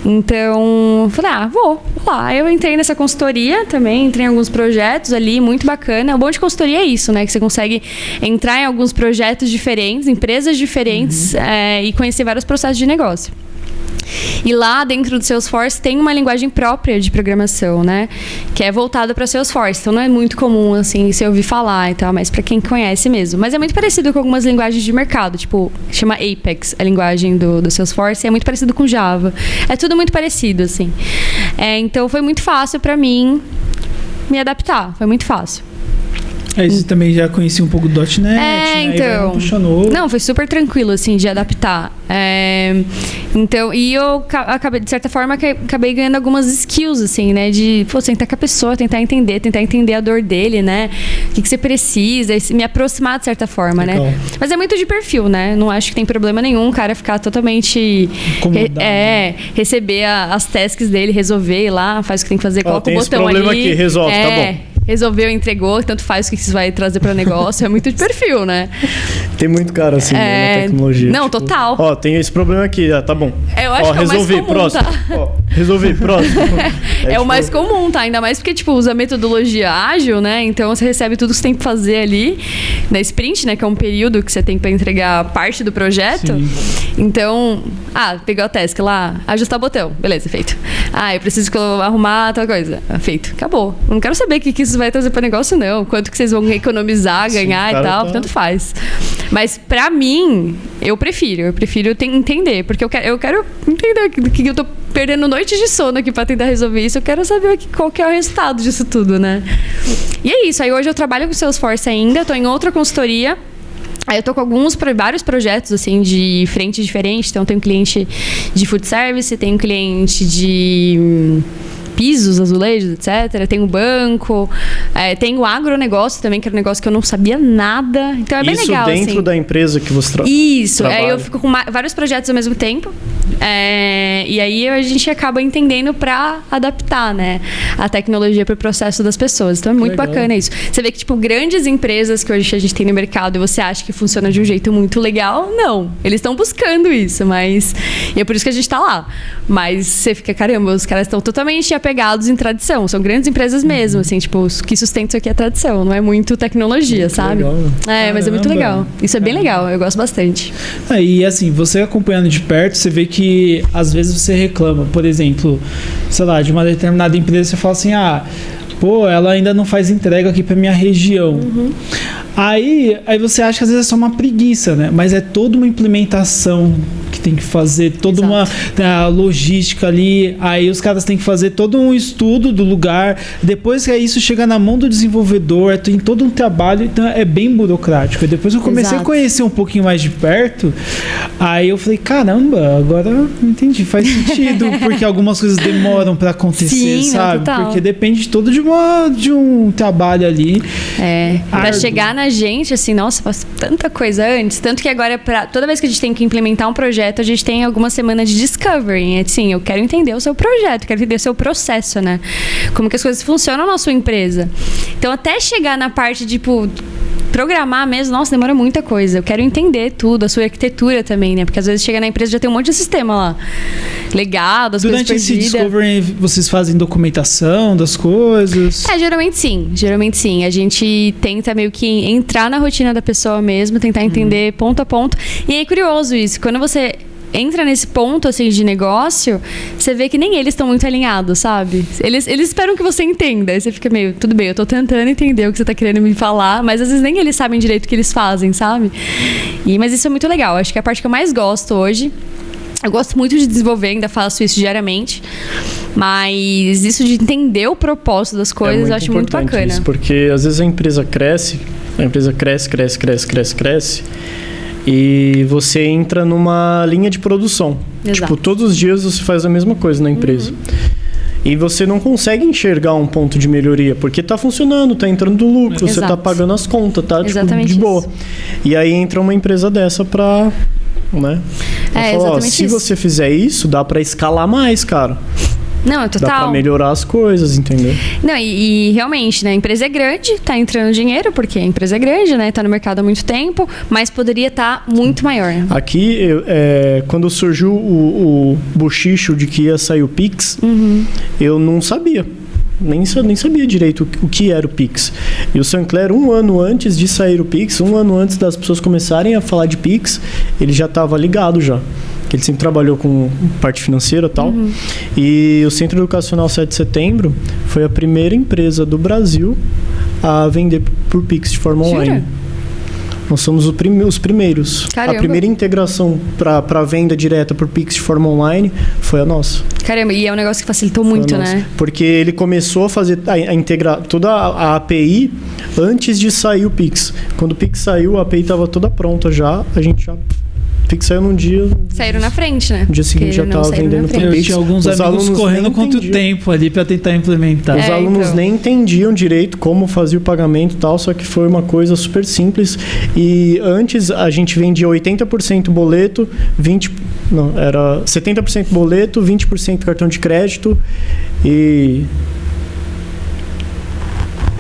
Então, falei, vou lá. Eu entrei nessa consultoria também, entrei em alguns projetos ali, muito bacana. O bom de consultoria é isso, né? Que você consegue entrar em alguns projetos diferentes, empresas diferentes, e conhecer vários processos de negócio. E lá dentro do Salesforce tem uma linguagem própria de programação, né? Que é voltada para Salesforce. Então não é muito comum, assim, se ouvir falar e tal, mas para quem conhece mesmo. Mas é muito parecido com algumas linguagens de mercado, tipo, chama Apex, a linguagem do Salesforce, é muito parecido com Java. É tudo muito parecido, assim. Então foi muito fácil para mim me adaptar, foi muito fácil. Aí você também já conhecia um pouco do .NET, né? Então... Não, foi super tranquilo, assim, de adaptar. Então, e eu acabei, de certa forma, acabei ganhando algumas skills, assim, né? De, sentar com a pessoa, tentar entender a dor dele, né? O que você precisa, e me aproximar de certa forma, Legal. né? Mas é muito de perfil, né? Não acho que tem problema nenhum o cara ficar totalmente... receber as tasks dele, resolver, ir lá, faz o que tem que fazer, coloca o botão ali. Tem esse problema aqui, resolve, tá bom. Resolveu, entregou, tanto faz o que você vai trazer para negócio, é muito de perfil, né? Tem muito cara assim, né, na tecnologia. Não, tipo, total. Tem esse problema aqui, tá bom. Eu acho que resolvi, é o mais comum, próximo. tá? Resolvi, próximo. O mais comum, tá? Ainda mais porque, tipo, usa metodologia ágil, né? Então, você recebe tudo que você tem que fazer ali na sprint, né? Que é um período que você tem para entregar parte do projeto. Sim. Então, pegou a task lá, ajustar o botão. Beleza, feito. Eu preciso arrumar tal coisa. Feito. Acabou. Eu não quero saber o que isso vai trazer para negócio, não. Quanto que vocês vão economizar, ganhar e tal. Tanto faz. Mas, pra mim, eu prefiro entender. Porque eu quero entender o que eu tô perdendo noites de sono aqui pra tentar resolver isso. Eu quero saber qual que é o resultado disso tudo, né? E é isso. Aí hoje eu trabalho com Salesforce ainda, tô em outra consultoria. Aí eu tô com vários projetos, assim, de frentes diferentes. Então, tenho cliente de food service, tenho cliente de pisos, azulejos, etc. Tenho banco, tenho agronegócio também, que era um negócio que eu não sabia nada. Então, é bem legal, isso dentro da empresa que você trabalha? Isso. Aí eu fico com vários projetos ao mesmo tempo. E aí a gente acaba entendendo para adaptar, né, a tecnologia para o processo das pessoas. Então é muito bacana isso. Você vê que, tipo, grandes empresas que hoje a gente tem no mercado e você acha que funciona de um jeito muito legal, não. Eles estão buscando isso, mas... E é por isso que a gente está lá. Mas você fica, caramba, os caras estão totalmente apegados em tradição. São grandes empresas mesmo, assim, tipo, o que sustenta isso aqui é tradição, não é muito tecnologia, sabe? Legal. Mas é muito legal. Isso é bem legal, eu gosto bastante. E assim, você acompanhando de perto, você vê que às vezes você reclama, por exemplo, sei lá, de uma determinada empresa, você fala assim, pô, ela ainda não faz entrega aqui pra minha região. Aí você acha que às vezes é só uma preguiça, né? Mas é toda uma implementação que tem que fazer, toda uma logística ali. Aí os caras têm que fazer todo um estudo do lugar. Depois que isso chega na mão do desenvolvedor, tem todo um trabalho, então é bem burocrático. E depois eu comecei a conhecer um pouquinho mais de perto, aí eu falei, caramba, agora eu entendi, faz sentido, porque algumas coisas demoram para acontecer, sabe? Porque depende todo de um trabalho ali. Para chegar na gente, assim, nossa, faz tanta coisa antes. Tanto que agora, toda vez que a gente tem que implementar um projeto, a gente tem algumas semanas de discovery. Assim, eu quero entender o seu projeto, quero entender o seu processo, né? Como que as coisas funcionam na sua empresa. Então, até chegar na parte de, tipo, programar mesmo, nossa, demora muita coisa. Eu quero entender tudo, a sua arquitetura também, né? Porque às vezes chega na empresa e já tem um monte de sistema lá. Legal, das coisas perdidas. Durante esse discovery, vocês fazem documentação das coisas? Geralmente sim. Geralmente sim. A gente tenta meio que entrar na rotina da pessoa mesmo, tentar entender ponto a ponto. E é curioso isso. Quando você entra nesse ponto, assim, de negócio, você vê que nem eles estão muito alinhados, sabe? Eles esperam que você entenda. Aí você fica meio, tudo bem, eu tô tentando entender o que você tá querendo me falar, mas às vezes nem eles sabem direito o que eles fazem, sabe? Mas isso é muito legal. Acho que é a parte que eu mais gosto hoje. Eu gosto muito de desenvolver, ainda faço isso diariamente. Mas isso de entender o propósito das coisas, eu acho muito bacana. Isso, porque às vezes a empresa cresce, e você entra numa linha de produção. Exato. Tipo, todos os dias você faz a mesma coisa na empresa. E você não consegue enxergar um ponto de melhoria, porque tá funcionando, tá entrando lucro, você tá pagando as contas, tá, tipo, de boa. E aí entra uma empresa dessa pra... né? Fala, se você fizer isso, dá pra escalar mais, cara. Não, é total. Dá pra melhorar as coisas, entendeu? Não, e realmente, né? A empresa é grande, tá entrando dinheiro, porque a empresa é grande, né? Tá no mercado há muito tempo, mas poderia estar muito maior. Aqui, quando surgiu o bochicho de que ia sair o Pix, eu não sabia. Nem sabia direito o que era o Pix. E o Sancler, um ano antes de sair o Pix, um ano antes das pessoas começarem a falar de Pix, ele já estava ligado já. Ele sempre trabalhou com parte financeira e tal. E o Centro Educacional 7 de Setembro foi a primeira empresa do Brasil a vender por Pix de forma online. Nós somos os primeiros. Caramba. A primeira integração para venda direta por Pix de forma online foi a nossa. Caramba, e é um negócio que facilitou muito, né? Porque ele começou a fazer a integrar toda a API antes de sair o Pix. Quando o Pix saiu, a API estava toda pronta já, a gente já... Pix saiu num dia... Saíram na frente, né? No dia seguinte já estava vendendo por Pix. Eu tinha alguns amigos correndo contra o tempo ali para tentar implementar. Os alunos nem entendiam direito como fazia o pagamento e tal, só que foi uma coisa super simples. E antes a gente vendia 80% boleto, era 70% boleto, 20% cartão de crédito e...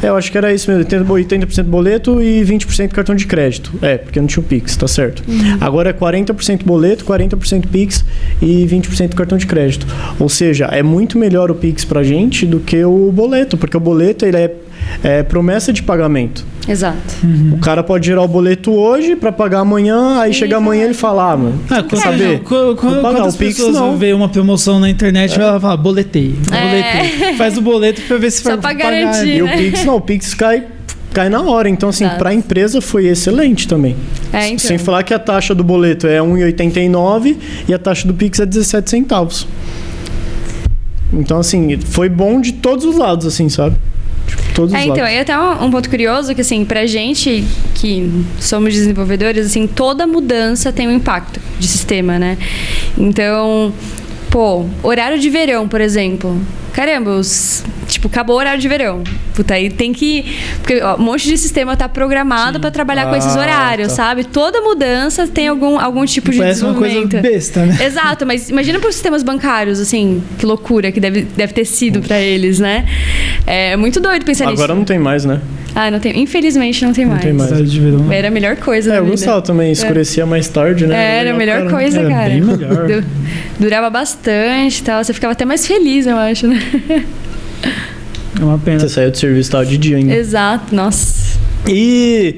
eu acho que era isso mesmo, 80% boleto e 20% cartão de crédito. Porque não tinha o Pix, tá certo. Agora é 40% boleto, 40% Pix e 20% cartão de crédito. Ou seja, é muito melhor o Pix pra gente do que o boleto, porque o boleto ele é promessa de pagamento. Exato. O cara pode gerar o boleto hoje pra pagar amanhã, aí chega amanhã ele fala, mano, quer saber? Quando as pessoas vê uma promoção na internet, ela fala, boletei. Faz o boleto pra ver se vai pagar. Garantir, e o Pix não, o Pix cai na hora. Então, assim, para a empresa foi excelente também. Então. Sem falar que a taxa do boleto é 1,89 e a taxa do Pix é 17 centavos. Então, assim, foi bom de todos os lados, assim, sabe? Todos os então, lados. e até um ponto curioso que, assim, pra gente que somos desenvolvedores, assim, toda mudança tem um impacto de sistema, né? Então, horário de verão, por exemplo. Caramba, acabou o horário de verão. Puta, aí tem que... Porque um monte de sistema tá programado para trabalhar com esses horários, sabe? Toda mudança tem algum tipo de desenvolvimento. Parece uma coisa besta, né? Exato, mas imagina para os sistemas bancários, assim, que loucura que deve ter sido para eles, né? É muito doido pensar nisso. Agora não tem mais, né? Não tem. Infelizmente não tem mais. De verão. Era a melhor coisa da eu vida. gostava também, escurecia mais tarde, né? Era a melhor coisa, Era cara. bem melhor. Durava bastante e tal. Você ficava até mais feliz, eu acho, né? É uma pena. Você saiu do serviço, tava de dia ainda. Exato, nossa. E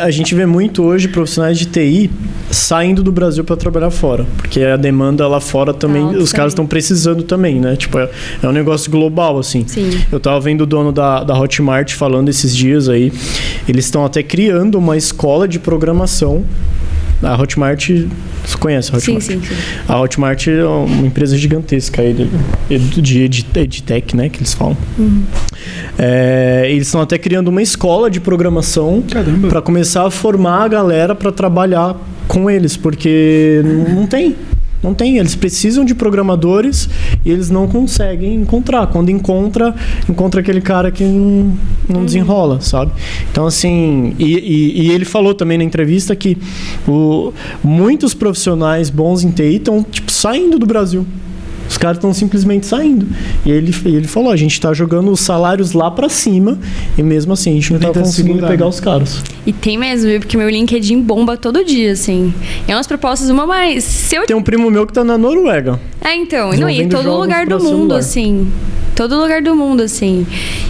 a gente vê muito hoje profissionais de TI saindo do Brasil para trabalhar fora, porque a demanda lá fora também, os caras estão precisando também, né? Tipo, é um negócio global, assim. Sim. Eu tava vendo o dono da Hotmart falando esses dias aí, eles estão até criando uma escola de programação. A Hotmart, você conhece a Hotmart? Sim. A Hotmart é uma empresa gigantesca aí de EdTech, né, que eles falam. Eles estão até criando uma escola de programação para começar a formar a galera para trabalhar com eles, porque não tem, eles precisam de programadores e eles não conseguem encontrar. Quando encontra aquele cara que não desenrola, sabe? Então, assim, e ele falou também na entrevista que muitos profissionais bons em TI estão, saindo do Brasil. Os caras estão simplesmente saindo. E ele falou, a gente está jogando os salários lá para cima e mesmo assim a gente não está conseguindo pegar os caras. E tem mesmo, porque meu LinkedIn bomba todo dia, assim. É umas propostas, uma mais... Tem um primo meu que tá na Noruega. Então, e em todo lugar do mundo, assim. Todo lugar do mundo, assim.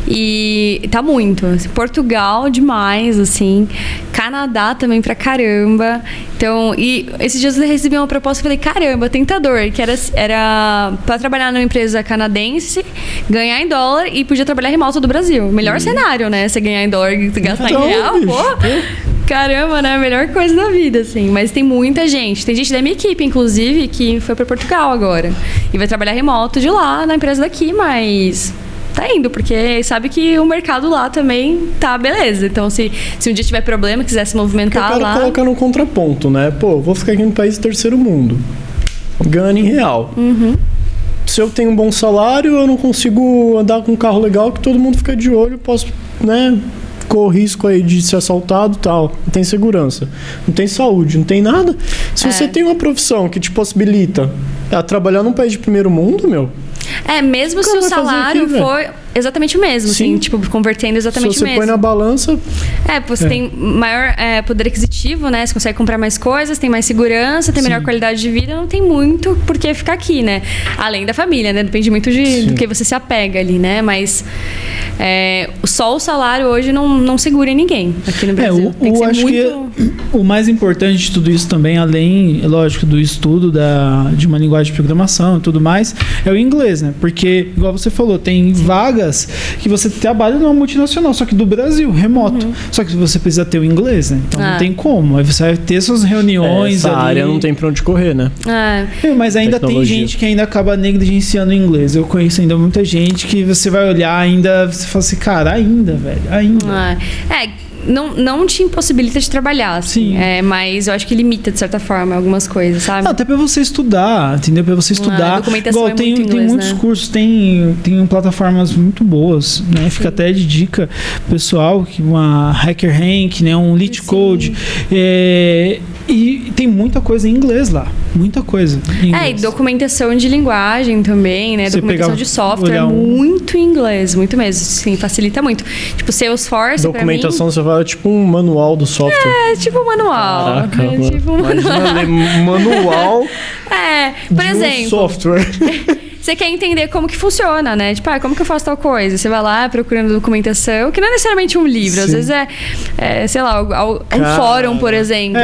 E tá muito. Portugal, demais, assim. Canadá também pra caramba. Então, e esses dias eu recebi uma proposta e falei, caramba, tentador. Que era pra trabalhar numa empresa canadense, ganhar em dólar e podia trabalhar remoto do Brasil. Melhor cenário, né? Você ganhar em dólar e gastar em real, caramba, né? A melhor coisa da vida, assim. Mas tem muita gente. Tem gente da minha equipe, inclusive, que foi pra Portugal agora. E vai trabalhar remoto de lá, na empresa daqui, mas... tá indo, porque sabe que o mercado lá também tá beleza. Então, se um dia tiver problema, quiser se movimentar lá... Eu quero colocar no contraponto, né? Vou ficar aqui no país terceiro mundo. Ganho em real. Se eu tenho um bom salário, eu não consigo andar com um carro legal, que todo mundo fica de olho, posso, né... corre risco aí de ser assaltado e tal. Não tem segurança. Não tem saúde, não tem nada. Se você tem uma profissão que te possibilita trabalhar num país de primeiro mundo, mesmo se o salário for exatamente o mesmo, assim, convertendo exatamente o mesmo. Se você põe na balança... você tem maior poder aquisitivo, né? Você consegue comprar mais coisas, tem mais segurança, tem melhor qualidade de vida, não tem muito por que ficar aqui, né? Além da família, né? Depende muito do que você se apega ali, né? Mas só o salário hoje não segura em ninguém aqui no Brasil. Tem que ser acho muito... que o mais importante de tudo isso também, além, lógico, do estudo de uma linguagem de programação e tudo mais, é o inglês, né? Porque, igual você falou, tem vagas que você trabalha numa multinacional, só que do Brasil, remoto. Só que você precisa ter o inglês, né? Então não tem como. Aí você vai ter suas reuniões essa área não tem pra onde correr, né? Mas ainda tem gente que ainda acaba negligenciando o inglês. Eu conheço ainda muita gente que você vai olhar ainda, você fala assim, cara, ainda, velho, ainda. Não te impossibilita de trabalhar, assim. Mas eu acho que limita, de certa forma, algumas coisas, sabe? Até pra você estudar, entendeu? Pra você estudar. A documentação igual, tem muitos cursos, tem plataformas muito boas, né? Fica até de dica pessoal, que uma HackerRank, né? Um LeetCode. E tem muita coisa em inglês lá. Muita coisa em inglês. E documentação de linguagem também, né? Você documentação de software, muito em inglês, muito mesmo. Sim, facilita muito. Tipo, Salesforce, documentação, você fala, tipo um manual do software. Tipo um manual. Caraca, tipo um manual por exemplo, software. Você quer entender como que funciona, né? Tipo, como que eu faço tal coisa? Você vai lá procurando documentação, que não é necessariamente um livro. Às vezes sei lá, um fórum, por exemplo.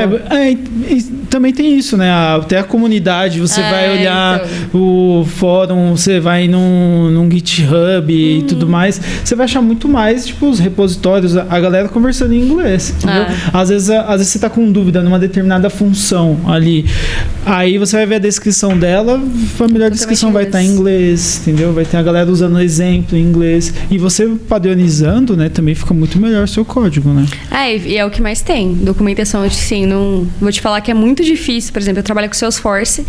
E também tem isso, né? Até a comunidade, você vai olhar o fórum, você vai num GitHub e tudo mais, você vai achar muito mais, tipo, os repositórios, a galera conversando em inglês, entendeu? Às vezes você tá com dúvida numa determinada função ali, aí você vai ver a descrição dela, a melhor descrição vai estar em em inglês, entendeu? Vai ter a galera usando exemplo em inglês. E você padronizando, né, também fica muito melhor o seu código, né? E é o que mais tem. Documentação, assim, não... Vou te falar que é muito difícil. Por exemplo, eu trabalho com Salesforce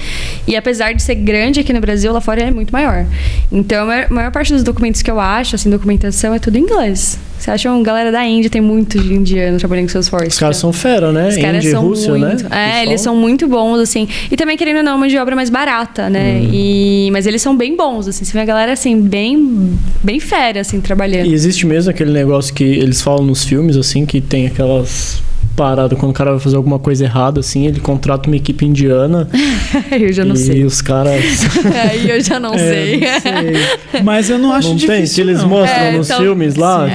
e apesar de ser grande aqui no Brasil, lá fora é muito maior. Então, a maior parte dos documentos que eu acho, assim, documentação é tudo em inglês. Você acha uma galera da Índia, tem muito de indiano trabalhando com Salesforce. Os caras são fera, né? Os caras Índia são e Rússia, muito, né? Eles são muito bons, assim. E também, querendo ou não, uma de obra mais barata, né? Mas eles são bem bons, assim. Você vê a galera, assim, bem fera, assim, trabalhando. E existe mesmo aquele negócio que eles falam nos filmes, assim, que tem aquelas paradas, quando o cara vai fazer alguma coisa errada, assim, ele contrata uma equipe indiana. Eu já não sei. E os caras... Aí eu já não sei. Não sei. Mas eu não acho difícil, tem, se eles mostram nos filmes lá,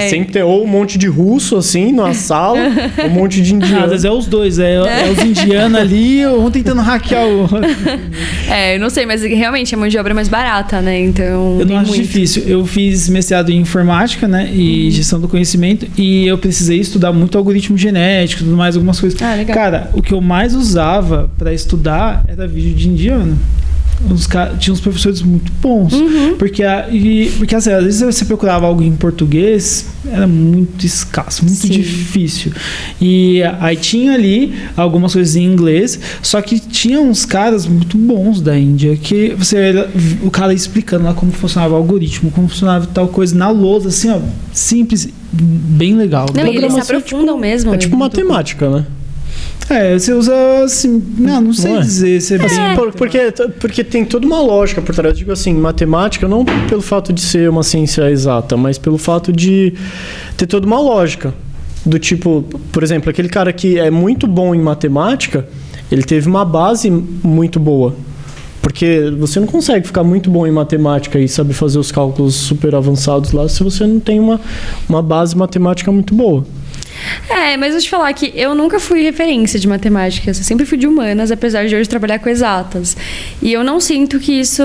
sempre tem ou um monte de russo, assim, na sala, ou um monte de indiano. Às vezes é os dois, é os indianos ali, um tentando hackear o outro. Eu não sei, mas realmente é mão de obra mais barata, né? Então. Eu não acho difícil. Eu fiz mestrado em informática, né? E gestão do conhecimento, e eu precisei estudar muito algoritmo genético, tudo mais, algumas coisas. Legal. Cara, o que eu mais usava para estudar era vídeo de indiano. Tinha uns professores muito bons. Porque assim, às vezes você procurava algo em português, era muito escasso, muito difícil. E aí tinha ali algumas coisas em inglês, só que tinha uns caras muito bons da Índia, que o cara explicando lá como funcionava o algoritmo, como funcionava tal coisa na lousa, assim, ó, simples, bem legal. Não, e eles se aprofundam mesmo. É tipo matemática, né? Você usa assim, não sei dizer. Porque tem toda uma lógica por trás. Eu digo assim, matemática não pelo fato de ser uma ciência exata, mas pelo fato de ter toda uma lógica. Do tipo, por exemplo, aquele cara que é muito bom em matemática, ele teve uma base muito boa. Porque você não consegue ficar muito bom em matemática e saber fazer os cálculos super avançados lá se você não tem uma base matemática muito boa. Mas eu te falar que eu nunca fui referência de matemática. Eu sempre fui de humanas, apesar de hoje trabalhar com exatas. E eu não sinto que isso...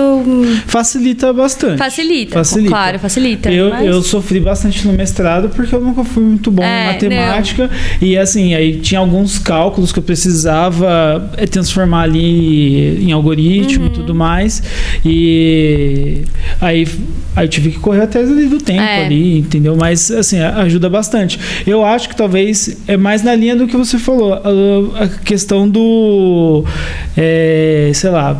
Facilita bastante. Facilita. Claro, facilita. Eu sofri bastante no mestrado porque eu nunca fui muito bom em matemática. Não. E assim, aí tinha alguns cálculos que eu precisava transformar ali em algoritmo e tudo mais. E aí eu tive que correr atrás ali do tempo ali, entendeu? Mas assim, ajuda bastante. Eu acho que talvez é mais na linha do que você falou, a questão do sei lá,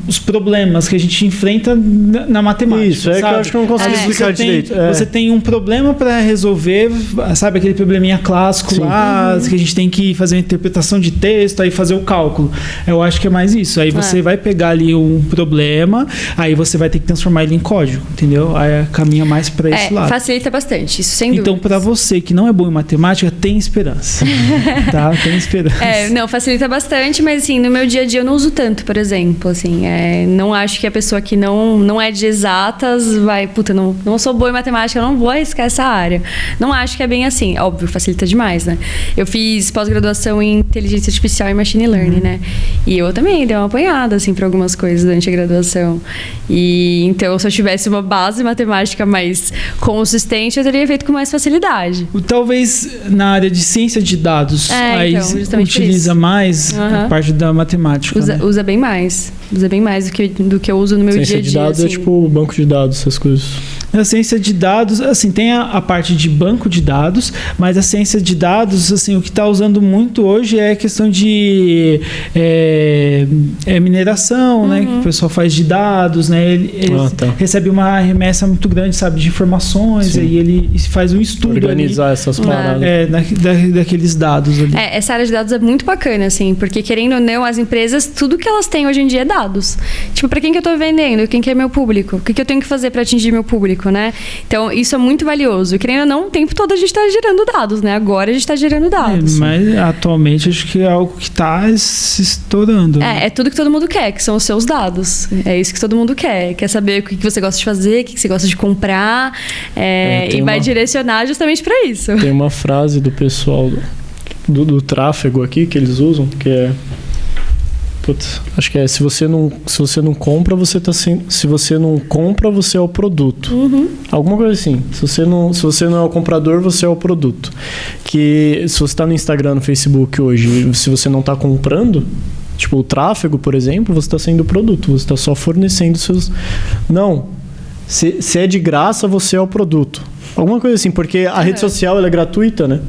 os problemas que a gente enfrenta na matemática. Isso, sabe? Que eu acho que eu não consigo explicar direito. Você tem um problema para resolver, sabe aquele probleminha clássico lá, que a gente tem que fazer uma interpretação de texto, aí fazer o cálculo. Eu acho que é mais isso. Aí você vai pegar ali um problema, aí você vai ter que transformar ele em código, entendeu? Aí caminha mais para esse lado. Facilita bastante, isso sem dúvida. Então, para você que não é bom em matemática, tem esperança. Tá? Tem esperança. Não, facilita bastante, mas assim, no meu dia a dia eu não uso tanto, por exemplo. Assim, não acho que a pessoa que não é de exatas vai, não sou boa em matemática, eu não vou arriscar essa área. Não acho que é bem assim. Óbvio, facilita demais, né? Eu fiz pós-graduação em inteligência artificial e machine learning, né? E eu também dei uma apanhada, assim, para algumas coisas durante a graduação. E então, se eu tivesse uma base matemática mais consistente, eu teria feito com mais facilidade. Talvez na área de ciência de dados, aí então, utiliza mais a parte da matemática. Usa bem mais. Usa bem mais do que eu uso no meu dia a dia. Ciência de dados assim. é tipo banco de dados, essas coisas. A ciência de dados, assim, tem a parte de banco de dados, mas a ciência de dados, assim, o que está usando muito hoje é a questão de mineração, né? Que o pessoal faz de dados, né? Ele recebe uma remessa muito grande, sabe, de informações, e ele faz um estudo. Organizar essas paradas. Daqueles dados ali. Essa área de dados é muito bacana, assim, porque querendo ou não, as empresas, tudo que elas têm hoje em dia é dados. Tipo, para quem que eu estou vendendo? Quem que é meu público? O que eu tenho que fazer para atingir meu público, né? Então, isso é muito valioso. Querendo ou não, o tempo todo a gente está gerando dados, né? Agora a gente está gerando dados. Mas atualmente acho que é algo que está se estourando. É tudo que todo mundo quer, que são os seus dados. É isso que todo mundo quer. Quer saber o que você gosta de fazer, o que você gosta de comprar, e vai direcionar justamente para isso. Tem uma frase do pessoal do tráfego aqui que eles usam, que é... acho que se você não compra, você tá sem... Se você não compra, você é o produto. Alguma coisa assim. Se você não é o comprador, você é o produto. Que se você está no Instagram, no Facebook hoje, se você não está comprando, Tipo, o tráfego, por exemplo, você está sendo o produto, você está só fornecendo seus... Não, se é de graça, você é o produto. Alguma coisa assim, porque a rede social ela é gratuita, né?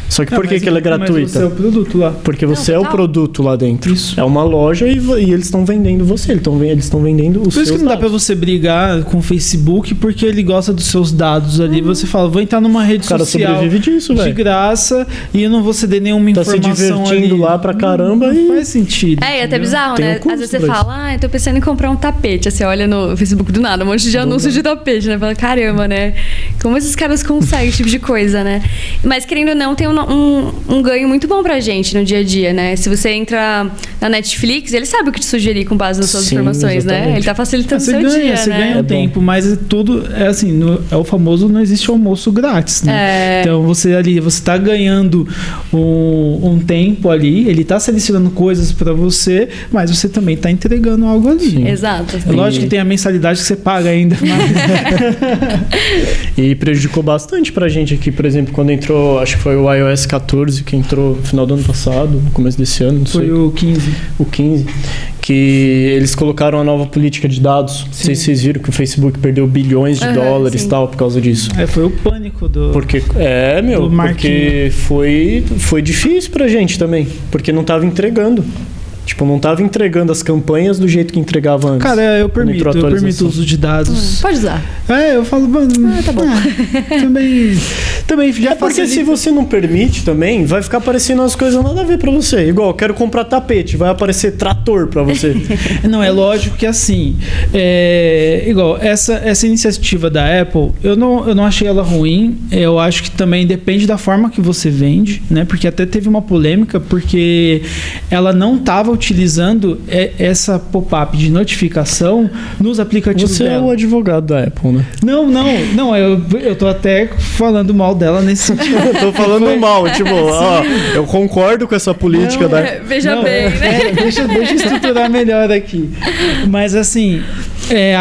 Só que por que ela é gratuita? Mas você é o produto lá. Porque você é o produto lá dentro. Isso. É uma loja e eles estão vendendo você. Eles estão vendendo os seus dados. Por isso que não dá pra você brigar com o Facebook, porque ele gosta dos seus dados ali. Você fala, vou entrar numa rede social sobrevive disso, de graça e eu não vou ceder nenhuma informação se divertindo ali. Lá pra caramba. Não faz sentido. É até bizarro, né? Às vezes você fala, eu tô pensando em comprar um tapete. Aí você olha no Facebook do nada, um monte de anúncios de tapete, né? Fala, caramba, né? Como esses caras conseguem esse tipo de coisa, né? Mas querendo ou não, tem um ganho muito bom pra gente no dia a dia, né? Se você entra na Netflix, ele sabe o que te sugerir com base nas suas informações, exatamente. né? Ele tá facilitando o seu dia, você né? ganha um tempo, mas tudo é assim, é o famoso não existe almoço grátis, né? Então você tá ganhando um tempo ali, ele tá selecionando coisas pra você, mas você também tá entregando algo ali. Sim. Exato. É lógico que tem a mensalidade que você paga ainda, E prejudicou bastante pra gente aqui, por exemplo, quando entrou, acho que foi o iOS 14 que entrou no final do ano passado, no começo desse ano, não sei. Foi o 15. O 15, que eles colocaram a nova política de dados. Não sei se vocês viram que o Facebook perdeu bilhões de dólares e tal por causa disso. Foi o pânico do... Porque foi difícil pra gente também, porque não tava entregando. Tipo, não estava entregando as campanhas do jeito que entregava antes. Cara, eu permito o uso de dados. Pode usar. Eu falo, mano... tá bom. Também já porque se você não permite também, vai ficar aparecendo as coisas nada a ver pra você. Igual, eu quero comprar tapete, vai aparecer trator pra você. Não, é lógico que assim... igual, essa iniciativa da Apple, eu não achei ela ruim. Eu acho que também depende da forma que você vende, né? Porque até teve uma polêmica, porque ela não estava utilizando essa pop-up de notificação nos aplicativos dela. Você é o advogado da Apple, né? Não, eu tô até falando mal dela nesse sentido. Eu tô falando mal, tipo, eu concordo com essa política da... Veja bem, né? Deixa eu estruturar melhor aqui. Mas assim,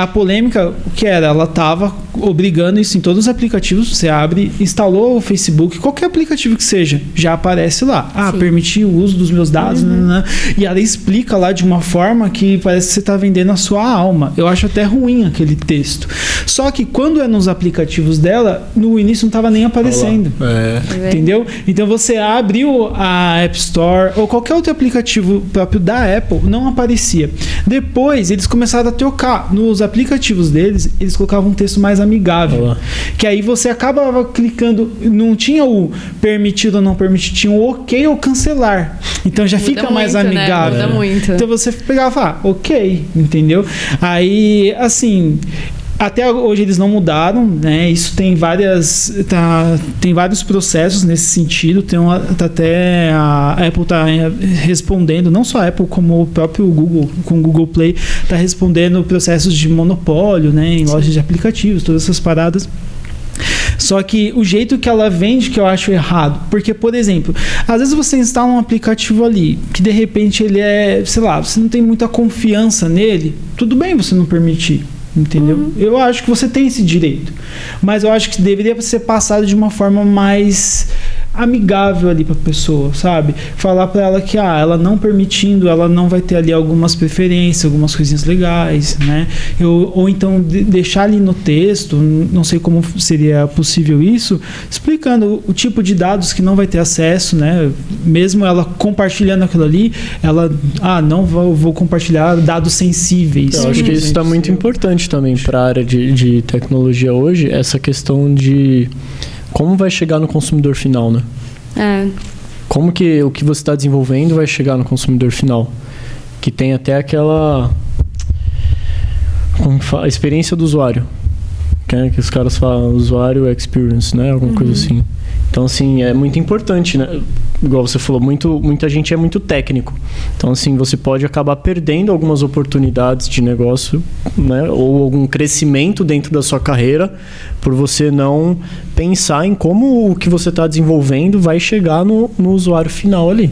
a polêmica, o que era? Ela tava obrigando isso em todos os aplicativos. Você abre, instalou o Facebook, qualquer aplicativo que seja, já aparece lá. Permitir o uso dos meus dados, e ela explica lá de uma forma que parece que você está vendendo a sua alma. Eu acho até ruim aquele texto. Só que quando é nos aplicativos dela, no início não estava nem aparecendo. Entendeu? Então você abriu a App Store ou qualquer outro aplicativo próprio da Apple, não aparecia. Depois eles começaram a trocar. Nos aplicativos deles, eles colocavam um texto mais amigável. Que aí você acabava clicando, não tinha o permitido ou não permitido, tinha o ok ou cancelar. Então já fica mais amigável. Muda muito. Então você pegava e falava, ok, entendeu? Aí, assim... Até hoje eles não mudaram, né? Isso tem tem vários processos nesse sentido. Até a Apple está respondendo, não só a Apple, como o próprio Google, com o Google Play, está respondendo processos de monopólio, né? Em lojas de aplicativos, todas essas paradas. Só que o jeito que ela vende que eu acho errado. Porque, por exemplo, às vezes você instala um aplicativo ali que de repente ele sei lá, você não tem muita confiança nele, tudo bem você não permitir. Entendeu? Eu acho que você tem esse direito. Mas eu acho que deveria ser passado de uma forma mais amigável ali pra pessoa, sabe? Falar pra ela que, ela não permitindo, ela não vai ter ali algumas preferências, algumas coisinhas legais, né? Ou então deixar ali no texto, não sei como seria possível isso, explicando o tipo de dados que não vai ter acesso, né? Mesmo ela compartilhando aquilo ali, ela, não vou compartilhar dados sensíveis. Eu acho que isso está muito importante também para a área de tecnologia hoje, essa questão de como vai chegar no consumidor final, né? Como que o que você está desenvolvendo vai chegar no consumidor final? Que tem até aquela... a experiência do usuário. Que os caras falam usuário experience, né? Alguma coisa assim. Então, assim, é muito importante, né? Igual você falou, muita gente é muito técnico. Então, assim, você pode acabar perdendo algumas oportunidades de negócio, né? Ou algum crescimento dentro da sua carreira por você não pensar em como o que você está desenvolvendo vai chegar no usuário final ali.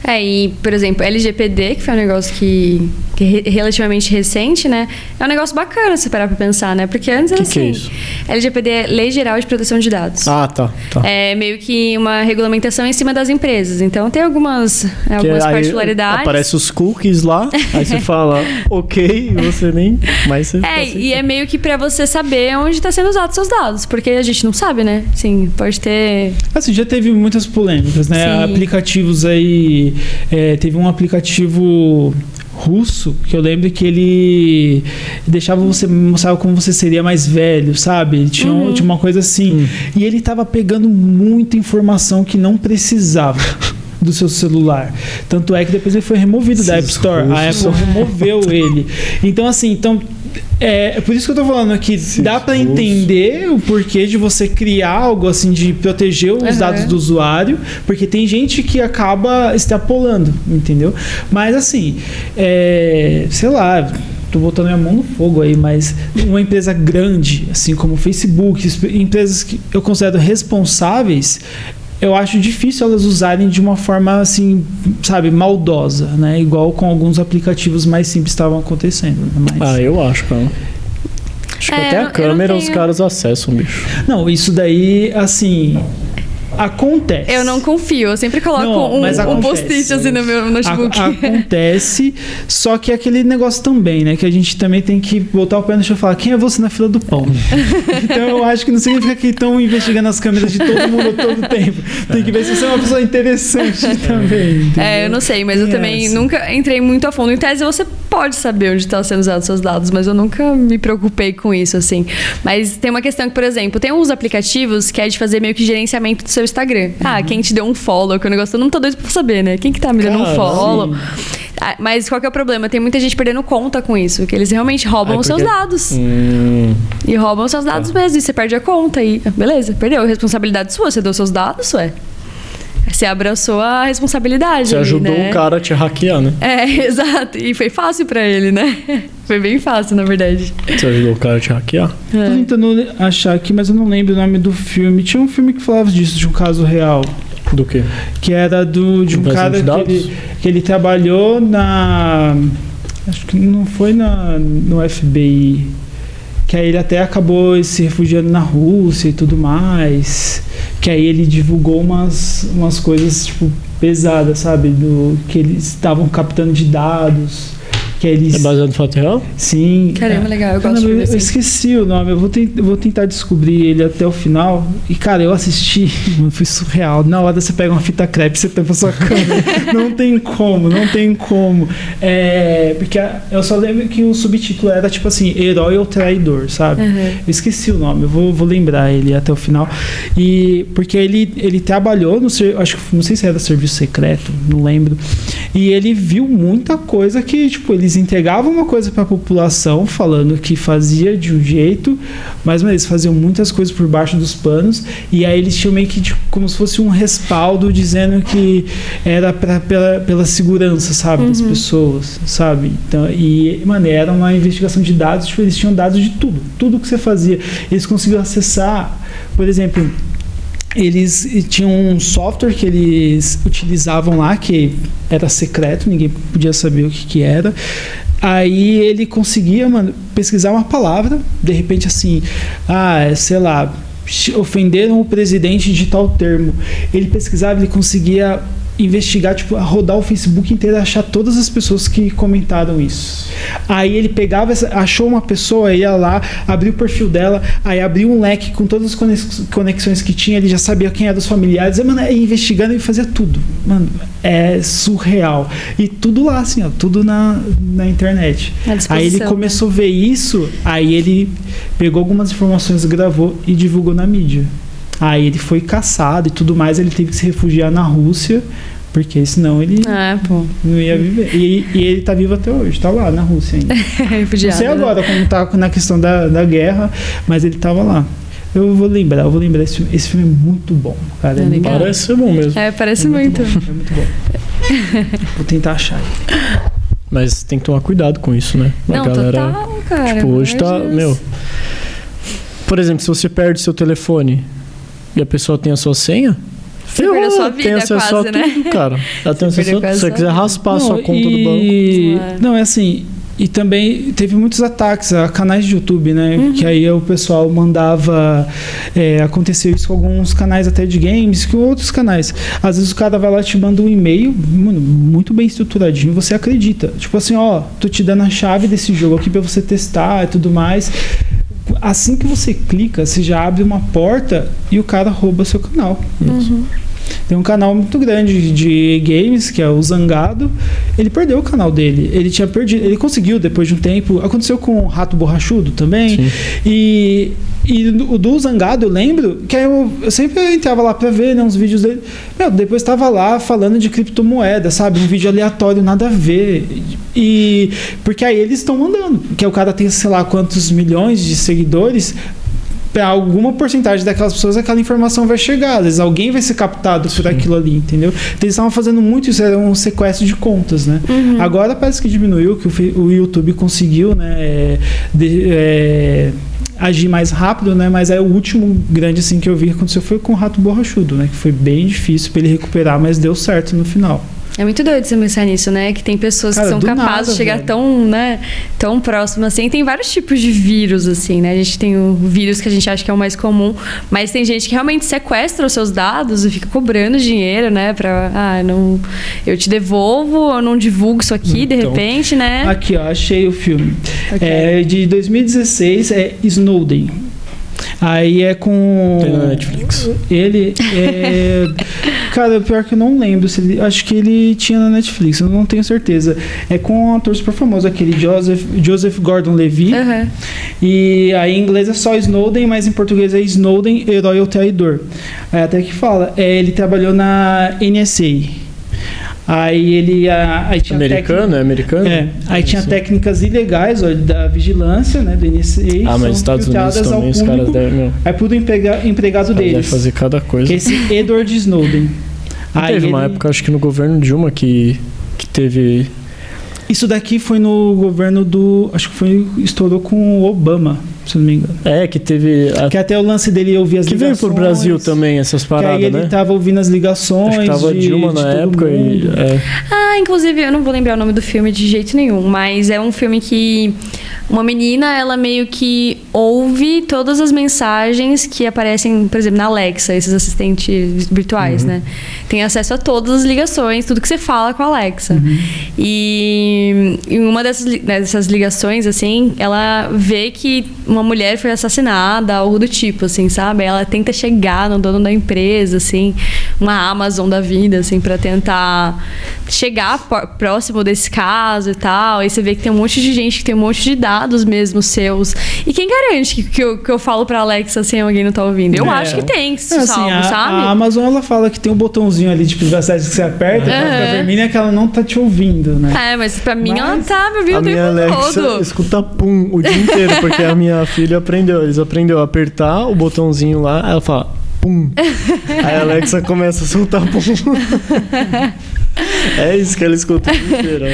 E, por exemplo, LGPD, que foi um negócio que é relativamente recente, né? É um negócio bacana se parar pra pensar, né? Porque antes era assim... que é isso? LGPD é Lei Geral de Proteção de Dados. Tá. É meio que uma regulamentação em cima das das empresas. Então tem algumas particularidades. Aparece os cookies lá, aí você fala, ok, e você nem... Mas você e é meio que pra você saber onde tá sendo usados seus dados, porque a gente não sabe, né? Sim, pode ter... Assim, já teve muitas polêmicas, né? Sim. Aplicativos aí... teve um aplicativo russo, que eu lembro que ele deixava você, mostrava como você seria mais velho, sabe? Tinha uma coisa assim. E ele tava pegando muita informação que não precisava do seu celular. Tanto é que depois ele foi removido da App Store. A Apple removeu ele. Então, assim, é por isso que eu tô falando aqui, dá para entender o porquê de você criar algo assim, de proteger os dados do usuário, porque tem gente que acaba extrapolando, entendeu? Mas assim, sei lá, tô botando minha mão no fogo aí, mas uma empresa grande, assim como o Facebook, empresas que eu considero responsáveis, eu acho difícil elas usarem de uma forma assim, sabe, maldosa, né? Igual com alguns aplicativos mais simples estavam acontecendo. Mas... eu acho, cara. Acho que até a câmera os caras acessam, bicho. Não, isso daí, assim... Acontece. Eu não confio, eu sempre coloco um post-it assim no meu notebook. Acontece, só que é aquele negócio também, né? Que a gente também tem que botar o pé no chão e falar, quem é você na fila do pão? Então eu acho que não significa que estão investigando as câmeras de todo mundo todo o tempo. Tem que ver se você é uma pessoa interessante também. Entendeu? Eu não sei, mas eu também nunca entrei muito a fundo. Em tese, você pode saber onde estão sendo usados seus dados, mas eu nunca me preocupei com isso, assim. Mas tem uma questão que, por exemplo, tem uns aplicativos que é de fazer meio que gerenciamento do seu Instagram. Quem te deu um follow, que o negócio eu não tô doido pra saber, né? Quem que tá me dando um follow? Mas qual que é o problema? Tem muita gente perdendo conta com isso, que eles realmente roubam os seus dados. E roubam os seus dados mesmo, e você perde a conta. E beleza, perdeu. A responsabilidade sua, você deu seus dados, você abraçou a responsabilidade. Você ajudou o cara a te hackear, né? Exato. E foi fácil pra ele, né? Foi bem fácil, na verdade. Você ajudou o cara a te hackear? Tô tentando achar aqui, mas eu não lembro o nome do filme. Tinha um filme que falava disso, de um caso real. Do quê? Que era de um cara que ele trabalhou acho que não foi no FBI. Que aí ele até acabou se refugiando na Rússia e tudo mais. Que aí ele divulgou umas coisas, tipo, pesadas, sabe? Que eles estavam captando de dados. Que eles... É baseado no fato real? Sim. Caramba, legal. Eu gosto de ver assim. Eu esqueci o nome. Eu vou tentar descobrir ele até o final. E, cara, eu assisti. Foi surreal. Na hora você pega uma fita crepe e você tampa sua câmera. Não tem como. Porque eu só lembro que o subtítulo era, tipo assim, Herói ou Traidor, sabe? Eu esqueci o nome. Eu vou lembrar ele até o final. E porque ele trabalhou acho que não sei se era serviço secreto, não lembro. E ele viu muita coisa que, tipo, eles entregavam uma coisa para a população falando que fazia de um jeito, mas eles faziam muitas coisas por baixo dos panos, e aí eles tinham meio que, tipo, como se fosse um respaldo dizendo que era pela segurança, sabe, das pessoas, sabe? Então, era uma investigação de dados, tipo, eles tinham dados de tudo que você fazia. Eles conseguiam acessar, por exemplo, eles tinham um software que eles utilizavam lá, que era secreto, ninguém podia saber o que era. Aí ele conseguia, pesquisar uma palavra, de repente assim, sei lá, ofenderam o presidente de tal termo. Ele pesquisava, ele conseguia investigar, tipo, rodar o Facebook inteiro e achar todas as pessoas que comentaram isso. Aí ele pegava, achou uma pessoa, ia lá, abriu o perfil dela, aí abriu um leque com todas as conexões que tinha, ele já sabia quem eram os familiares, investigando e fazia tudo. Mano, é surreal. E tudo lá, assim, tudo na internet. Aí ele começou a ver isso, aí ele pegou algumas informações, gravou e divulgou na mídia. Aí ele foi caçado e tudo mais, ele teve que se refugiar na Rússia, porque senão ele não ia viver. E ele tá vivo até hoje, tá lá na Rússia ainda. Não sei agora como tá na questão da guerra, mas ele tava lá. Eu vou lembrar esse filme é muito bom, cara. Parece ser bom mesmo. Parece muito. É muito bom. Vou tentar achar ele. Mas tem que tomar cuidado com isso, né? Não, total, cara. Tipo, hoje tá... Por exemplo, se você perde seu telefone e a pessoa tem a sua senha, você perdeu a sua vida, tem acesso quase, a tudo, né? cara. Ela tem acesso a tudo. Se você quiser raspar a sua conta do banco. Não, é assim, E também teve muitos ataques a canais de YouTube, né? Que aí o pessoal mandava... aconteceu isso com alguns canais até de games, com outros canais. Às vezes o cara vai lá e te manda um e-mail, mano, muito bem estruturadinho, você acredita. Tipo assim, ó, tô te dando a chave desse jogo aqui pra você testar e tudo mais. Assim que você clica, você já abre uma porta e o cara rouba seu canal. Tem um canal muito grande de games, que é o Zangado. Ele perdeu o canal dele. Ele tinha perdido. Ele conseguiu depois de um tempo. Aconteceu com o Rato Borrachudo também. Sim. E o do Zangado, eu lembro que eu sempre entrava lá pra ver, né, uns vídeos dele. Depois tava lá falando de criptomoeda, sabe? Um vídeo aleatório, nada a ver. E porque aí eles estão mandando. Porque o cara tem, sei lá, quantos milhões de seguidores. Para alguma porcentagem daquelas pessoas aquela informação vai chegar, às vezes alguém vai ser captado por aquilo ali, entendeu? Então, eles estavam fazendo muito isso, era um sequestro de contas, né? Agora parece que diminuiu, que o YouTube conseguiu, né, agir mais rápido, né? Mas o último grande assim que eu vi que aconteceu foi com o Rato Borrachudo, né? Que foi bem difícil para ele recuperar, mas deu certo no final. É muito doido você pensar nisso, né? Que tem pessoas que são capazes de chegar tão, né, tão próximo assim. Tem vários tipos de vírus, assim, né? A gente tem o vírus que a gente acha que é o mais comum, mas tem gente que realmente sequestra os seus dados e fica cobrando dinheiro, né? Eu te devolvo, eu não divulgo isso aqui, de repente, né? Aqui, ó, achei o filme. Okay. De 2016, é Snowden. Aí é com... Tem na Netflix. Ele é... Cara, pior que eu não lembro. Acho que ele tinha na Netflix, eu não tenho certeza. É com um ator super famoso, aquele Joseph Gordon-Levitt. E aí em inglês é só Snowden, mas em português é Snowden, Herói ou Traidor. Aí até que fala, ele trabalhou na NSA. Aí ele... Aí tinha americano? Aí tinha técnicas ilegais da vigilância, né, do NSA. Mas nos Estados Unidos também os caras devem... Aí por empregado deles. Deve fazer cada coisa. Que é esse Edward Snowden. Teve uma época, acho que no governo Dilma, que teve... Isso daqui foi no governo do... Acho que estourou com o Obama, se não me engano. Que teve... Que até o lance dele ouvir as ligações. Que veio pro Brasil também, essas paradas, que aí ele tava ouvindo as ligações. Acho que tava Dilma na época. Inclusive, eu não vou lembrar o nome do filme de jeito nenhum, mas é um filme que uma menina, ela meio que ouve todas as mensagens que aparecem, por exemplo, na Alexa, esses assistentes virtuais, né? Tem acesso a todas as ligações, tudo que você fala com a Alexa. E em uma dessas ligações, assim, ela vê que uma mulher foi assassinada, algo do tipo, assim, sabe? Ela tenta chegar no dono da empresa, assim, uma Amazon da vida, assim, pra tentar chegar próximo desse caso e tal. E você vê que tem um monte de gente que tem um monte de dados mesmo seus. E quem garante que eu falo pra Alexa assim, alguém não tá ouvindo? Eu acho que tem, salvo, sabe? A Amazon, ela fala que tem um botãozinho ali de privacidade que você aperta, ela fica vermelha, que ela não tá te ouvindo, né? Mas pra mim ela tá me ouvindo o tempo todo. A minha Alexa escuta pum o dia inteiro, porque a minha filha eles aprenderam a apertar o botãozinho lá, aí ela fala pum. Aí a Alexa começa a soltar pum. É isso que ela escuta o dia inteiro.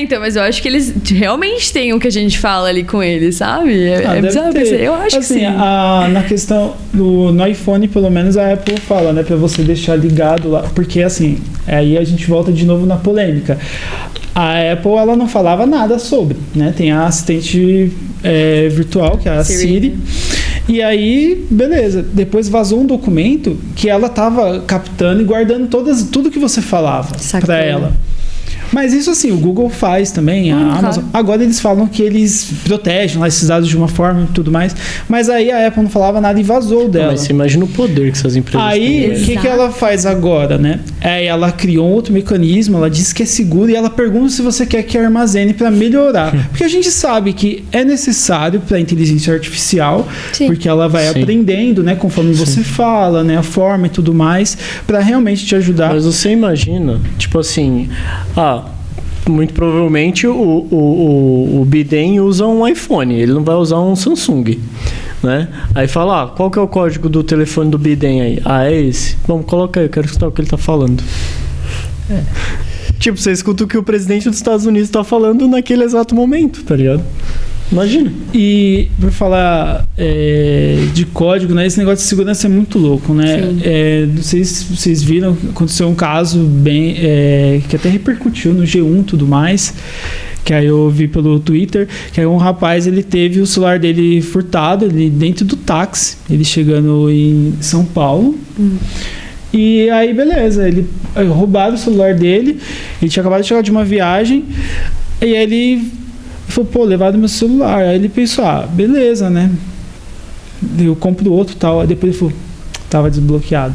Então, mas eu acho que eles realmente têm o que a gente fala ali com eles, sabe? É bizarro pensar. Eu acho assim, que sim. Na questão no iPhone, pelo menos a Apple fala, né, pra você deixar ligado lá, porque assim, aí a gente volta de novo na polêmica. A Apple, ela não falava nada sobre, né? Tem a assistente virtual, que é a Siri. E aí, beleza. Depois vazou um documento que ela tava captando e guardando tudo que você falava para ela. Mas isso assim, o Google faz também, a Amazon. Claro. Agora eles falam que eles protegem lá esses dados de uma forma e tudo mais. Mas aí a Apple não falava nada e vazou dela. Mas você imagina o poder que essas empresas têm. Aí, o que ela faz agora, né? Ela criou um outro mecanismo, ela diz que é seguro e ela pergunta se você quer que armazene para melhorar. Porque a gente sabe que é necessário para a inteligência artificial, porque ela vai aprendendo, né? Conforme você fala, né? A forma e tudo mais, para realmente te ajudar. Mas você imagina, tipo assim... muito provavelmente o Biden usa um iPhone, ele não vai usar um Samsung, né? Aí fala, qual que é o código do telefone do Biden aí? É esse? Bom, coloca aí, eu quero escutar o que ele tá falando. Tipo, você escuta o que o presidente dos Estados Unidos tá falando naquele exato momento, tá ligado? Imagina. E por falar de código, né? Esse negócio de segurança é muito louco, né? Não sei se vocês viram, aconteceu um caso que até repercutiu no G1 e tudo mais, Que aí eu vi pelo Twitter, que aí um rapaz, ele teve o celular dele furtado, ele dentro do táxi, ele chegando em São Paulo. E aí, beleza, ele roubaram o celular dele, ele tinha acabado de chegar de uma viagem, e aí ele falou, pô, levaram meu celular. Aí ele pensou, beleza, né? Eu compro outro e tal. Aí depois ele falou, tava desbloqueado.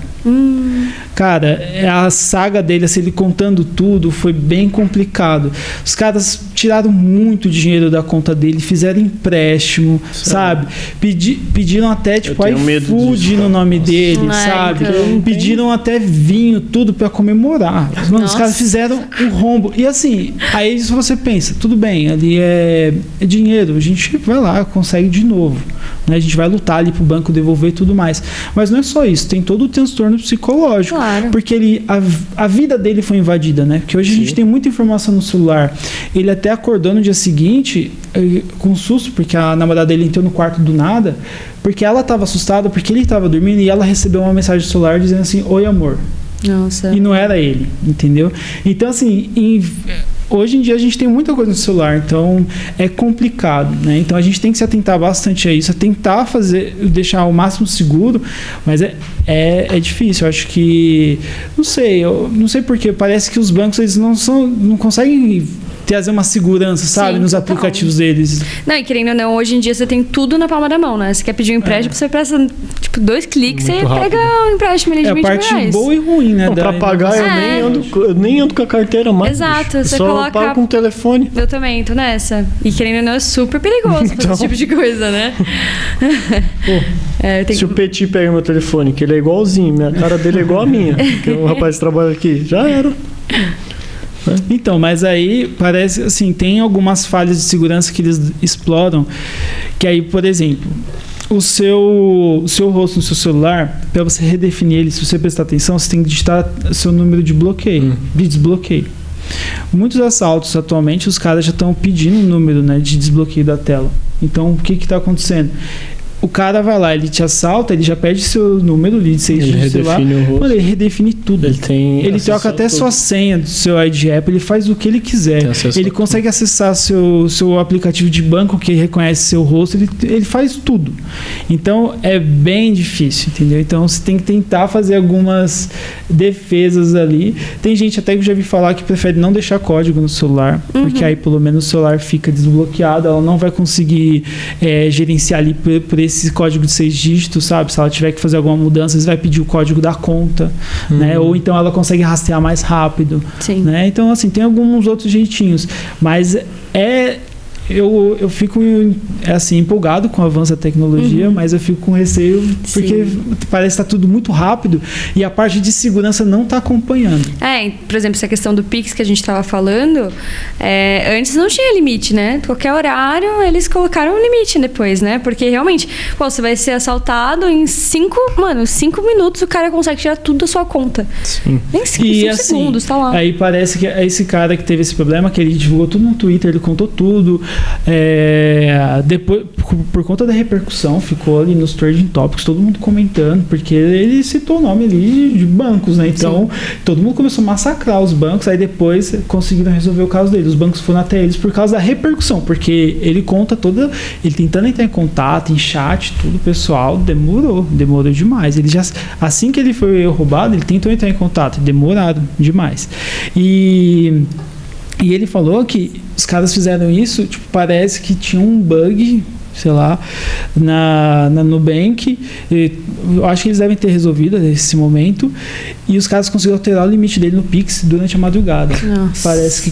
Cara, a saga dele, assim, ele contando tudo, foi bem complicado. Os caras tiraram muito dinheiro da conta dele, fizeram empréstimo, sabe? Pediram até, tipo, iFood no nome dele, sabe? Pediram até vinho, tudo pra comemorar. Mano, os caras fizeram um rombo. E assim, aí você pensa, tudo bem, ali é dinheiro, a gente vai lá, consegue de novo. Né? A gente vai lutar ali pro banco devolver e tudo mais. Mas não é só isso, tem todo o transtorno psicológico. Claro. Porque a vida dele foi invadida, né? Porque hoje a gente tem muita informação no celular. Ele até acordou no dia seguinte com susto, porque a namorada dele entrou no quarto do nada, porque ela estava assustada, porque ele estava dormindo e ela recebeu uma mensagem do celular dizendo assim, oi amor. Nossa. E não era ele, entendeu? Então assim, hoje em dia a gente tem muita coisa no celular, então é complicado, né? Então a gente tem que se atentar bastante a isso, a tentar deixar o máximo seguro, mas é difícil. Eu acho que, não sei porque parece que os bancos eles não conseguem trazer uma segurança, sabe, nos aplicativos deles. Não, e querendo ou não, hoje em dia você tem tudo na palma da mão, né? Você quer pedir um empréstimo, você presta, tipo, 2 cliques, muito você rápido. Pega um empréstimo ali de 20 reais. É a parte boa e ruim, né? Não, pra pagar eu nem ando com a carteira mais. Exato, bicho. você só coloca... pago com o telefone. Eu também tô nessa. E querendo ou não, é super perigoso fazer esse tipo de coisa, né? Se o Petit pega meu telefone, que ele é igualzinho, minha cara dele é igual a minha, que o rapaz trabalha aqui, já era. Então, mas aí parece assim, tem algumas falhas de segurança que eles exploram, que aí, por exemplo, o seu rosto no seu celular, para você redefinir ele, se você prestar atenção, você tem que digitar seu número de bloqueio, de desbloqueio. Muitos assaltos atualmente, os caras já estão pedindo o número, né, de desbloqueio da tela. Então, o que está acontecendo? O cara vai lá, ele te assalta, ele já pede seu número de 6 dígitos do celular. Mano, ele redefine tudo. Ele troca até sua senha do seu ID App, ele faz o que ele quiser. Ele consegue acessar seu aplicativo de banco que reconhece seu rosto, ele faz tudo. Então, é bem difícil, entendeu? Então, você tem que tentar fazer algumas defesas ali. Tem gente até que eu já vi falar que prefere não deixar código no celular, porque aí pelo menos o celular fica desbloqueado, ela não vai conseguir gerenciar ali por esse código de 6 dígitos, sabe? Se ela tiver que fazer alguma mudança, eles vai pedir o código da conta, né? Ou então ela consegue rastrear mais rápido, né? Então, assim, tem alguns outros jeitinhos, mas eu fico assim, empolgado com o avanço da tecnologia, mas eu fico com receio porque parece que está tudo muito rápido e a parte de segurança não está acompanhando. Por exemplo, essa questão do Pix que a gente estava falando, antes não tinha limite, né? Qualquer horário eles colocaram um limite depois, né? Porque realmente, você vai ser assaltado em 5 minutos o cara consegue tirar tudo da sua conta. Sim. Nem 5 segundos, tá lá. Aí parece que é esse cara que teve esse problema, que ele divulgou tudo no Twitter, ele contou tudo. Depois, por conta da repercussão, ficou ali nos trending topics, todo mundo comentando, porque ele citou o nome ali de bancos, né? Então, todo mundo começou a massacrar os bancos, aí depois conseguiram resolver o caso dele. Os bancos foram até eles por causa da repercussão, porque ele conta ele tentando entrar em contato, em chat, tudo, pessoal, demorou demais. Ele já, assim que ele foi roubado, ele tentou entrar em contato, demoraram demais. E ele falou que os caras fizeram isso, tipo, parece que tinha um bug, sei lá, na Nubank. Eu acho que eles devem ter resolvido nesse momento. E os caras conseguiram alterar o limite dele no Pix durante a madrugada. Nossa. Parece que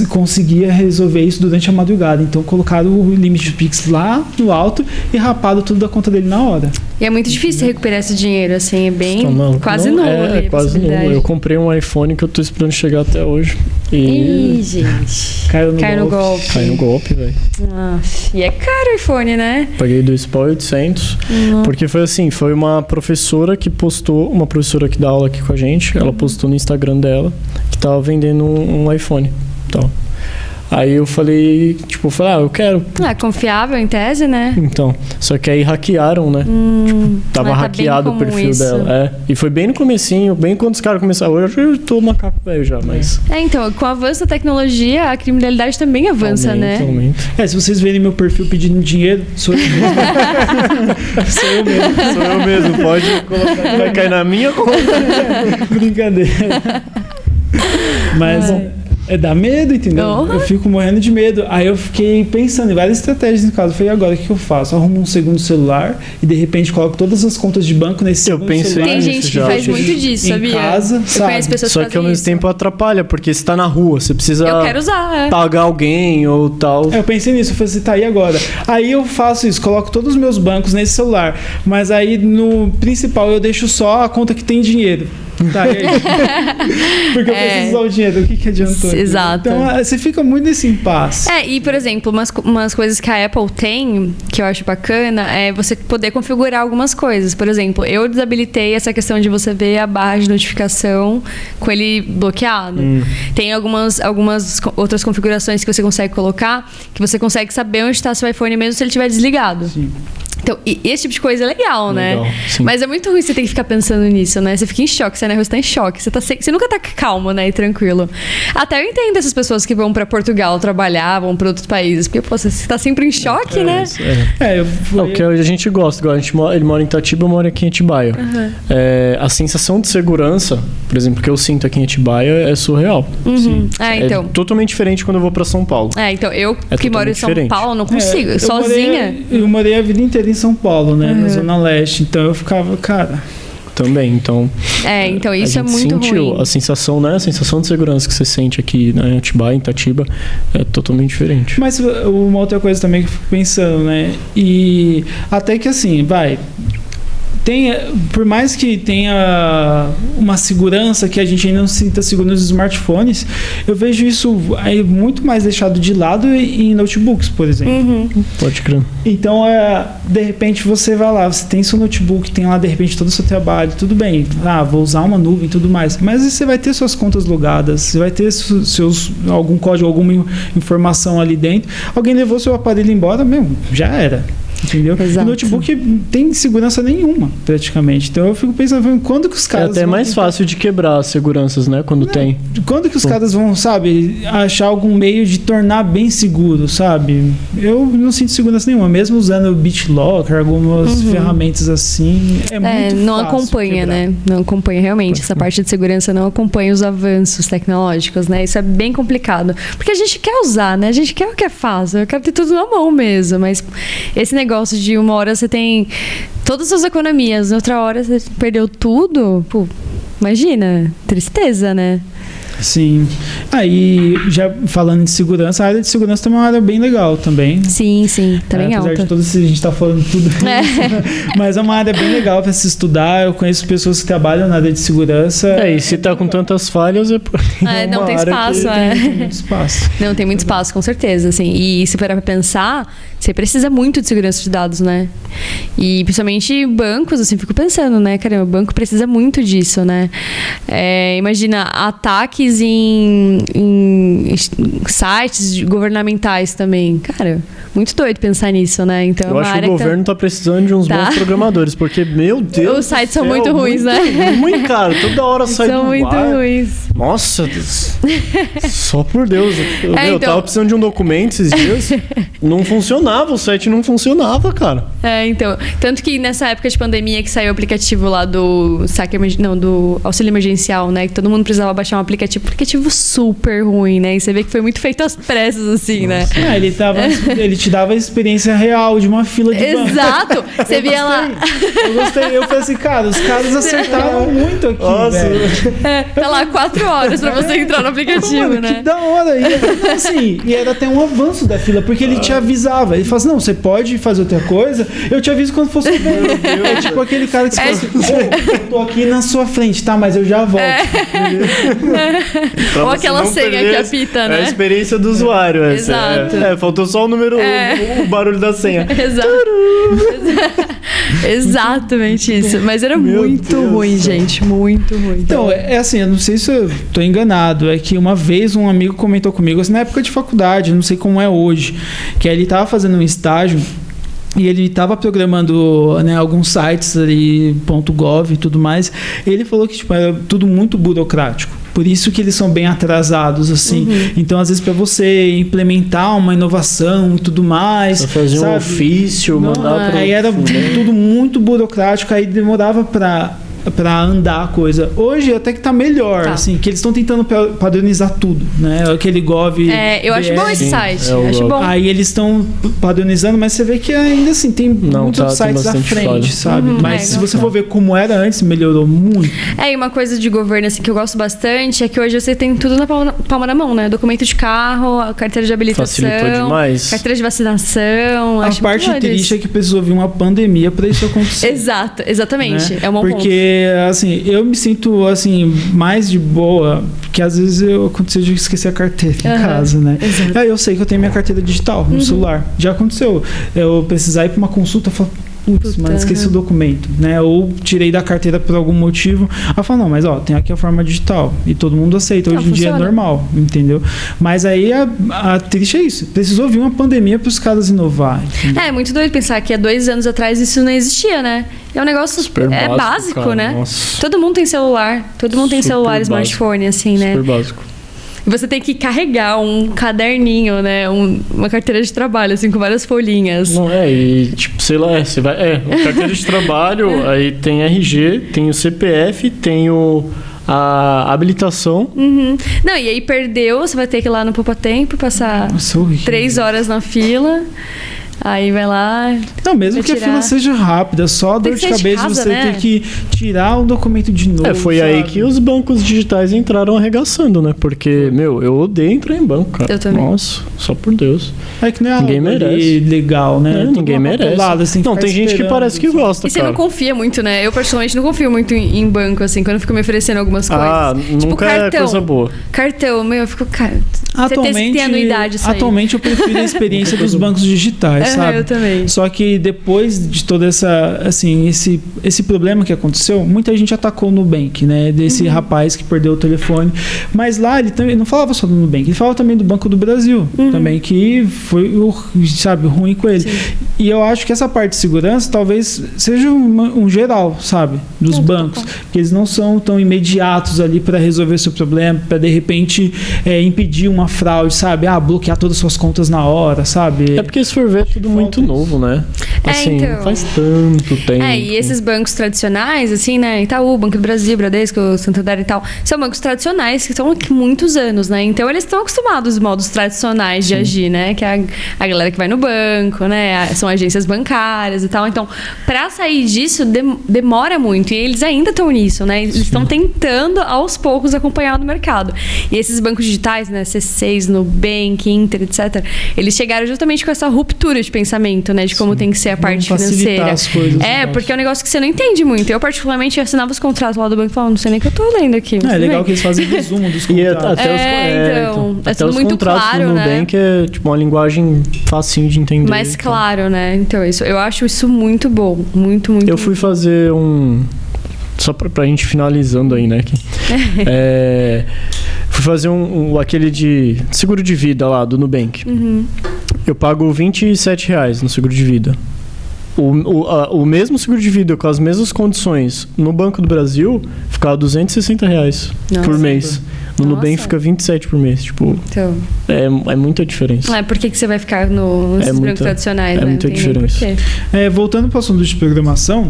conseguia resolver isso durante a madrugada. Então colocaram o limite do Pix lá no alto e raparam tudo da conta dele na hora. E é muito difícil recuperar esse dinheiro, assim, é bem quase nulo. Quase nulo. Eu comprei um iPhone que eu tô esperando chegar até hoje. Ih, gente. Caiu no golpe. Caiu no golpe, velho. E é caro o iPhone, né? Paguei 2.800. Porque foi assim, foi uma professora que postou, uma professora que dá aula aqui com a gente, ela postou no Instagram dela que tava vendendo um iPhone. Então, Aí eu falei, eu quero. Confiável em tese, né? Então, só que aí hackearam, né? Tava hackeado o perfil dela. E foi bem no comecinho, bem quando os caras começaram. Hoje eu tô macaco velho já, mas... Então, com o avanço da tecnologia, a criminalidade também avança, né? Aumenta. Se vocês verem meu perfil pedindo dinheiro, sou eu mesmo. Sou eu mesmo, pode colocar. Vai cair na minha conta. Brincadeira. Mas dá medo, entendeu? Eu fico morrendo de medo. Aí eu fiquei pensando em várias estratégias no caso. Eu falei, agora o que eu faço? Eu arrumo um segundo celular e de repente coloco todas as contas de banco nesse segundo celular. Tem gente que faz muito disso, sabia? Em casa, eu conheço pessoas Só que ao mesmo tempo atrapalha, porque você tá na rua, você precisa pagar alguém ou tal. Eu pensei nisso, eu falei assim, tá aí agora. Aí eu faço isso, coloco todos os meus bancos nesse celular, mas aí no principal eu deixo só a conta que tem dinheiro. Tá, e aí? Porque eu preciso usar o dinheiro, o que adiantou? Exato. Então você fica muito nesse impasse. E por exemplo, umas coisas que a Apple tem, que eu acho bacana, é você poder configurar algumas coisas. Por exemplo, eu desabilitei essa questão de você ver a barra de notificação com ele bloqueado. Tem algumas outras configurações que você consegue colocar, que você consegue saber onde está seu iPhone mesmo se ele estiver desligado. Sim. Então, esse tipo de coisa é legal, né? Sim. Mas é muito ruim você ter que ficar pensando nisso, né? Você fica em choque, você tá em choque. Você nunca tá calmo, né? E tranquilo. Até eu entendo essas pessoas que vão pra Portugal trabalhar, vão pra outros países. Porque, você tá sempre em choque, né? O que a gente gosta. Ele mora em Itatiba, eu moro aqui em Atibaia. A sensação de segurança, por exemplo, que eu sinto aqui em Atibaia é surreal. Então. É totalmente diferente quando eu vou pra São Paulo. Então, eu que moro em São Paulo, não consigo. Sozinha. Eu morei a vida inteira em São Paulo, né? Na Zona Leste. Então eu ficava, cara... Também, então... então isso é muito ruim. A sensação, né? A sensação de segurança que você sente aqui, né? Em Atibaia, em Itatiba, é totalmente diferente. Mas uma outra coisa também que eu fico pensando, né? E até que assim, por mais que tenha uma segurança que a gente ainda não se sinta seguro nos smartphones, eu vejo isso aí muito mais deixado de lado em notebooks, por exemplo. Pode crer. Então, de repente, você vai lá, você tem seu notebook, tem lá, de repente, todo o seu trabalho, tudo bem. Vou usar uma nuvem e tudo mais. Mas você vai ter suas contas logadas, você vai ter algum código, alguma informação ali dentro. Alguém levou seu aparelho embora, já era. Entendeu? Exato. O notebook tem segurança nenhuma, praticamente. Então eu fico pensando, quando que os caras... É até mais fácil de quebrar as seguranças, né? Quando tem. Quando que os caras vão, achar algum meio de tornar bem seguro, sabe? Eu não sinto segurança nenhuma. Mesmo usando o BitLocker, algumas ferramentas assim, é muito não fácil acompanha, quebrar. né? Não acompanha realmente. Essa parte de segurança não acompanha os avanços tecnológicos, né? Isso é bem complicado. Porque a gente quer usar, né? A gente quer o que é fácil. Eu quero ter tudo na mão mesmo. Mas esse negócio de uma hora você tem todas as suas economias, outra hora você perdeu tudo, imagina, tristeza, né? Sim. Aí, já falando de segurança, a área de segurança também é uma área bem legal também. Sim, também apesar alta. de tudo isso, a gente tá falando tudo isso, mas é uma área bem legal para se estudar. Eu conheço pessoas que trabalham na área de segurança. E se tá com tantas falhas, não tem espaço, tem muito espaço. Não, tem muito espaço, com certeza, assim. E se parar pra pensar, você precisa muito de segurança de dados, né? E principalmente bancos, assim, fico pensando, né? Caramba, o banco precisa muito disso, né? Imagina, ataques em sites governamentais também. Cara, muito doido pensar nisso, né? Então, eu acho que o governo tá precisando de uns bons programadores, porque, meu Deus, os sites são muito ruins, né? Muito, cara. Toda hora sai do ar. São muito ruins. Nossa, só por Deus. Eu tava precisando de um documento esses dias. Não funcionava, o site não funcionava, cara. Então. Tanto que nessa época de pandemia que saiu o aplicativo lá do do auxílio emergencial, né? Que todo mundo precisava baixar um aplicativo super ruim, né? E você vê que foi muito feito às pressas, assim, Nossa. né? Ele te dava a experiência real de uma fila de banco. Exato! Você via lá. Eu gostei. Eu falei assim, cara, os caras acertaram muito aqui, velho. Tá lá 4 horas pra você entrar no aplicativo, mano, né? Que da hora. E era até um avanço da fila, porque ele te avisava. Ele falava assim, não, você pode fazer outra coisa, eu te aviso quando for sua vez. É tipo aquele cara que você fala assim, eu tô aqui na sua frente, tá? Mas eu já volto. Ou aquela senha que apita, né? É a experiência do usuário. Exato. Faltou só o número, o barulho da senha. Exato. Exatamente isso. Mas era muito ruim, gente. Muito ruim. Então, é assim, eu não sei se eu tô enganado. É que uma vez um amigo comentou comigo, assim, na época de faculdade, não sei como é hoje, que ele tava fazendo um estágio e ele estava programando, né, alguns sites ali, .gov e tudo mais. Ele falou que tipo, era tudo muito burocrático. Por isso que eles são bem atrasados, assim. Então, às vezes, para você implementar uma inovação e tudo mais... Pra fazer um ofício, mandar para... Aí era tudo muito burocrático, aí demorava para andar a coisa. Hoje até que tá melhor, assim, que eles estão tentando padronizar tudo, né? Aquele Gov... eu acho bom esse site, acho bom. Aí eles estão padronizando, mas você vê que ainda assim, tem muitos outros sites à frente, sabe? Mas se você for ver como era antes, melhorou muito. E uma coisa de governo, assim, que eu gosto bastante é que hoje você tem tudo na palma da mão, né? Documento de carro, carteira de habilitação... Facilitou demais. Carteira de vacinação... A parte triste é que precisou vir uma pandemia para isso acontecer. Exatamente. Né? É um bom ponto. Assim, eu me sinto, assim, mais de boa, porque às vezes aconteceu de esquecer a carteira em casa, né? Aí eu sei que eu tenho minha carteira digital no celular. Já aconteceu. Eu precisar ir para uma consulta, eu falo, putz, mas esqueci o documento, né? Ou tirei da carteira por algum motivo. Aí fala, não, mas ó, tem aqui a forma digital. E todo mundo aceita. Hoje em dia é normal, entendeu? Mas aí a triste é isso. Precisou vir uma pandemia para os caras inovar. Entendeu? É muito doido pensar que há 2 anos atrás isso não existia, né? É um negócio básico, cara, né? Nossa. Todo mundo tem celular. Todo mundo tem celular, smartphone, assim, né? Super básico. Você tem que carregar um caderninho, né? Uma carteira de trabalho, assim, com várias folhinhas. Não, e tipo, sei lá, você vai... carteira de trabalho, aí tem RG, tem o CPF, tem a habilitação. Não, e aí perdeu, você vai ter que ir lá no Poupa Tempo, passar 3 horas na fila... Aí vai lá... Não, mesmo que a fila seja rápida, só a dor de cabeça você ter que tirar o documento de novo. Foi aí que os bancos digitais entraram arregaçando, né? Porque, eu odeio entrar em banco, cara. Eu também. Nossa, só por Deus. É que não é ninguém merece. Legal, né? Ninguém merece. Assim, não, tem gente que parece que gosta, e você não confia muito, né? Eu, pessoalmente, não confio muito em banco, assim, quando eu fico me oferecendo algumas coisas. Tipo, nunca cartão, é coisa boa. Cartão, eu fico... Você tem anuidade isso aí. Atualmente, eu prefiro a experiência dos bancos digitais, sabe? Eu também. Só que depois de toda essa, assim, esse problema que aconteceu, muita gente atacou o Nubank, né? Desse rapaz que perdeu o telefone. Mas lá ele também não falava só do Nubank, ele falava também do Banco do Brasil, também, que foi, sabe, ruim com ele. Sim. E eu acho que essa parte de segurança talvez seja um geral, sabe? Dos bancos. Que eles não são tão imediatos ali para resolver o seu problema, para de repente impedir uma fraude, sabe? Bloquear todas as suas contas na hora, sabe? É porque se for ver, é tudo muito novo, né? Assim, então, faz tanto tempo. E esses bancos tradicionais, assim, né? Itaú, Banco do Brasil, Bradesco, Santander e tal, são bancos tradicionais que estão aqui muitos anos, né? Então eles estão acostumados aos modos tradicionais de agir, né? Que é a galera que vai no banco, né? São agências bancárias e tal. Então, para sair disso, demora muito. E eles ainda estão nisso, né? Eles estão tentando, aos poucos, acompanhar no mercado. E esses bancos digitais, né? C6, Nubank, Inter, etc. Eles chegaram justamente com essa ruptura de pensamento, né? De como tem que ser a parte financeira. As coisas, porque é um negócio que você não entende muito. Eu, particularmente, assinava os contratos lá do banco e falava, não sei nem o que eu tô lendo aqui. É legal que eles fazem resumo dos contratos. Até tudo os muito contratos claro, do Nubank é tipo uma linguagem facinho de entender. Mais claro, né? Então, eu acho isso muito bom. Muito, muito. Eu fui fazer só pra gente finalizando aí, né? Fui fazer aquele de seguro de vida lá do Nubank. Eu pago R$27 no seguro de vida. O mesmo seguro de vida com as mesmas condições no Banco do Brasil ficava R$260 por mês. No Nubank fica 27 por mês. Tipo, então, é muita diferença. Por que você vai ficar nos bancos tradicionais? É muita diferença. Voltando para o assunto de programação,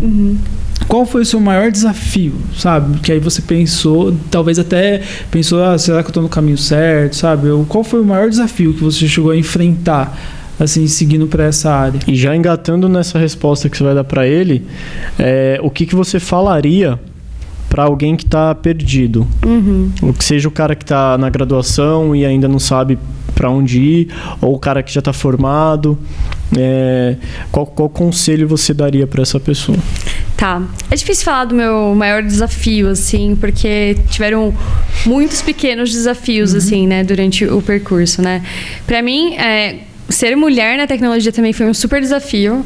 qual foi o seu maior desafio, sabe? Que aí você pensou, talvez até pensou, será que eu estou no caminho certo, sabe? Qual foi o maior desafio que você chegou a enfrentar, assim, seguindo para essa área? E já engatando nessa resposta que você vai dar para ele, o que você falaria para alguém que está perdido? Ou que seja o cara que está na graduação e ainda não sabe para onde ir, ou o cara que já está formado. Qual conselho você daria para essa pessoa? Tá. É difícil falar do meu maior desafio, assim, porque tiveram muitos pequenos desafios, assim, né, durante o percurso, né? Para mim, ser mulher na tecnologia também foi um super desafio,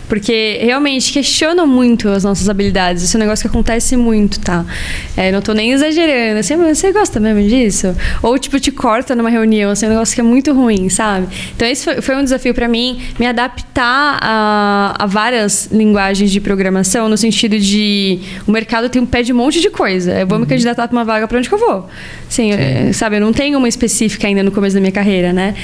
porque realmente questionam muito as nossas habilidades. Isso é um negócio que acontece muito, tá? Não tô nem exagerando. Assim, você gosta mesmo disso? Ou, tipo, te corta numa reunião, assim, é um negócio que é muito ruim, sabe? Então, esse foi um desafio pra mim, me adaptar a várias linguagens de programação, no sentido de o mercado pede um monte de coisa. Eu vou me candidatar pra uma vaga, pra onde que eu vou? Assim, sabe, eu não tenho uma específica ainda no começo da minha carreira, né?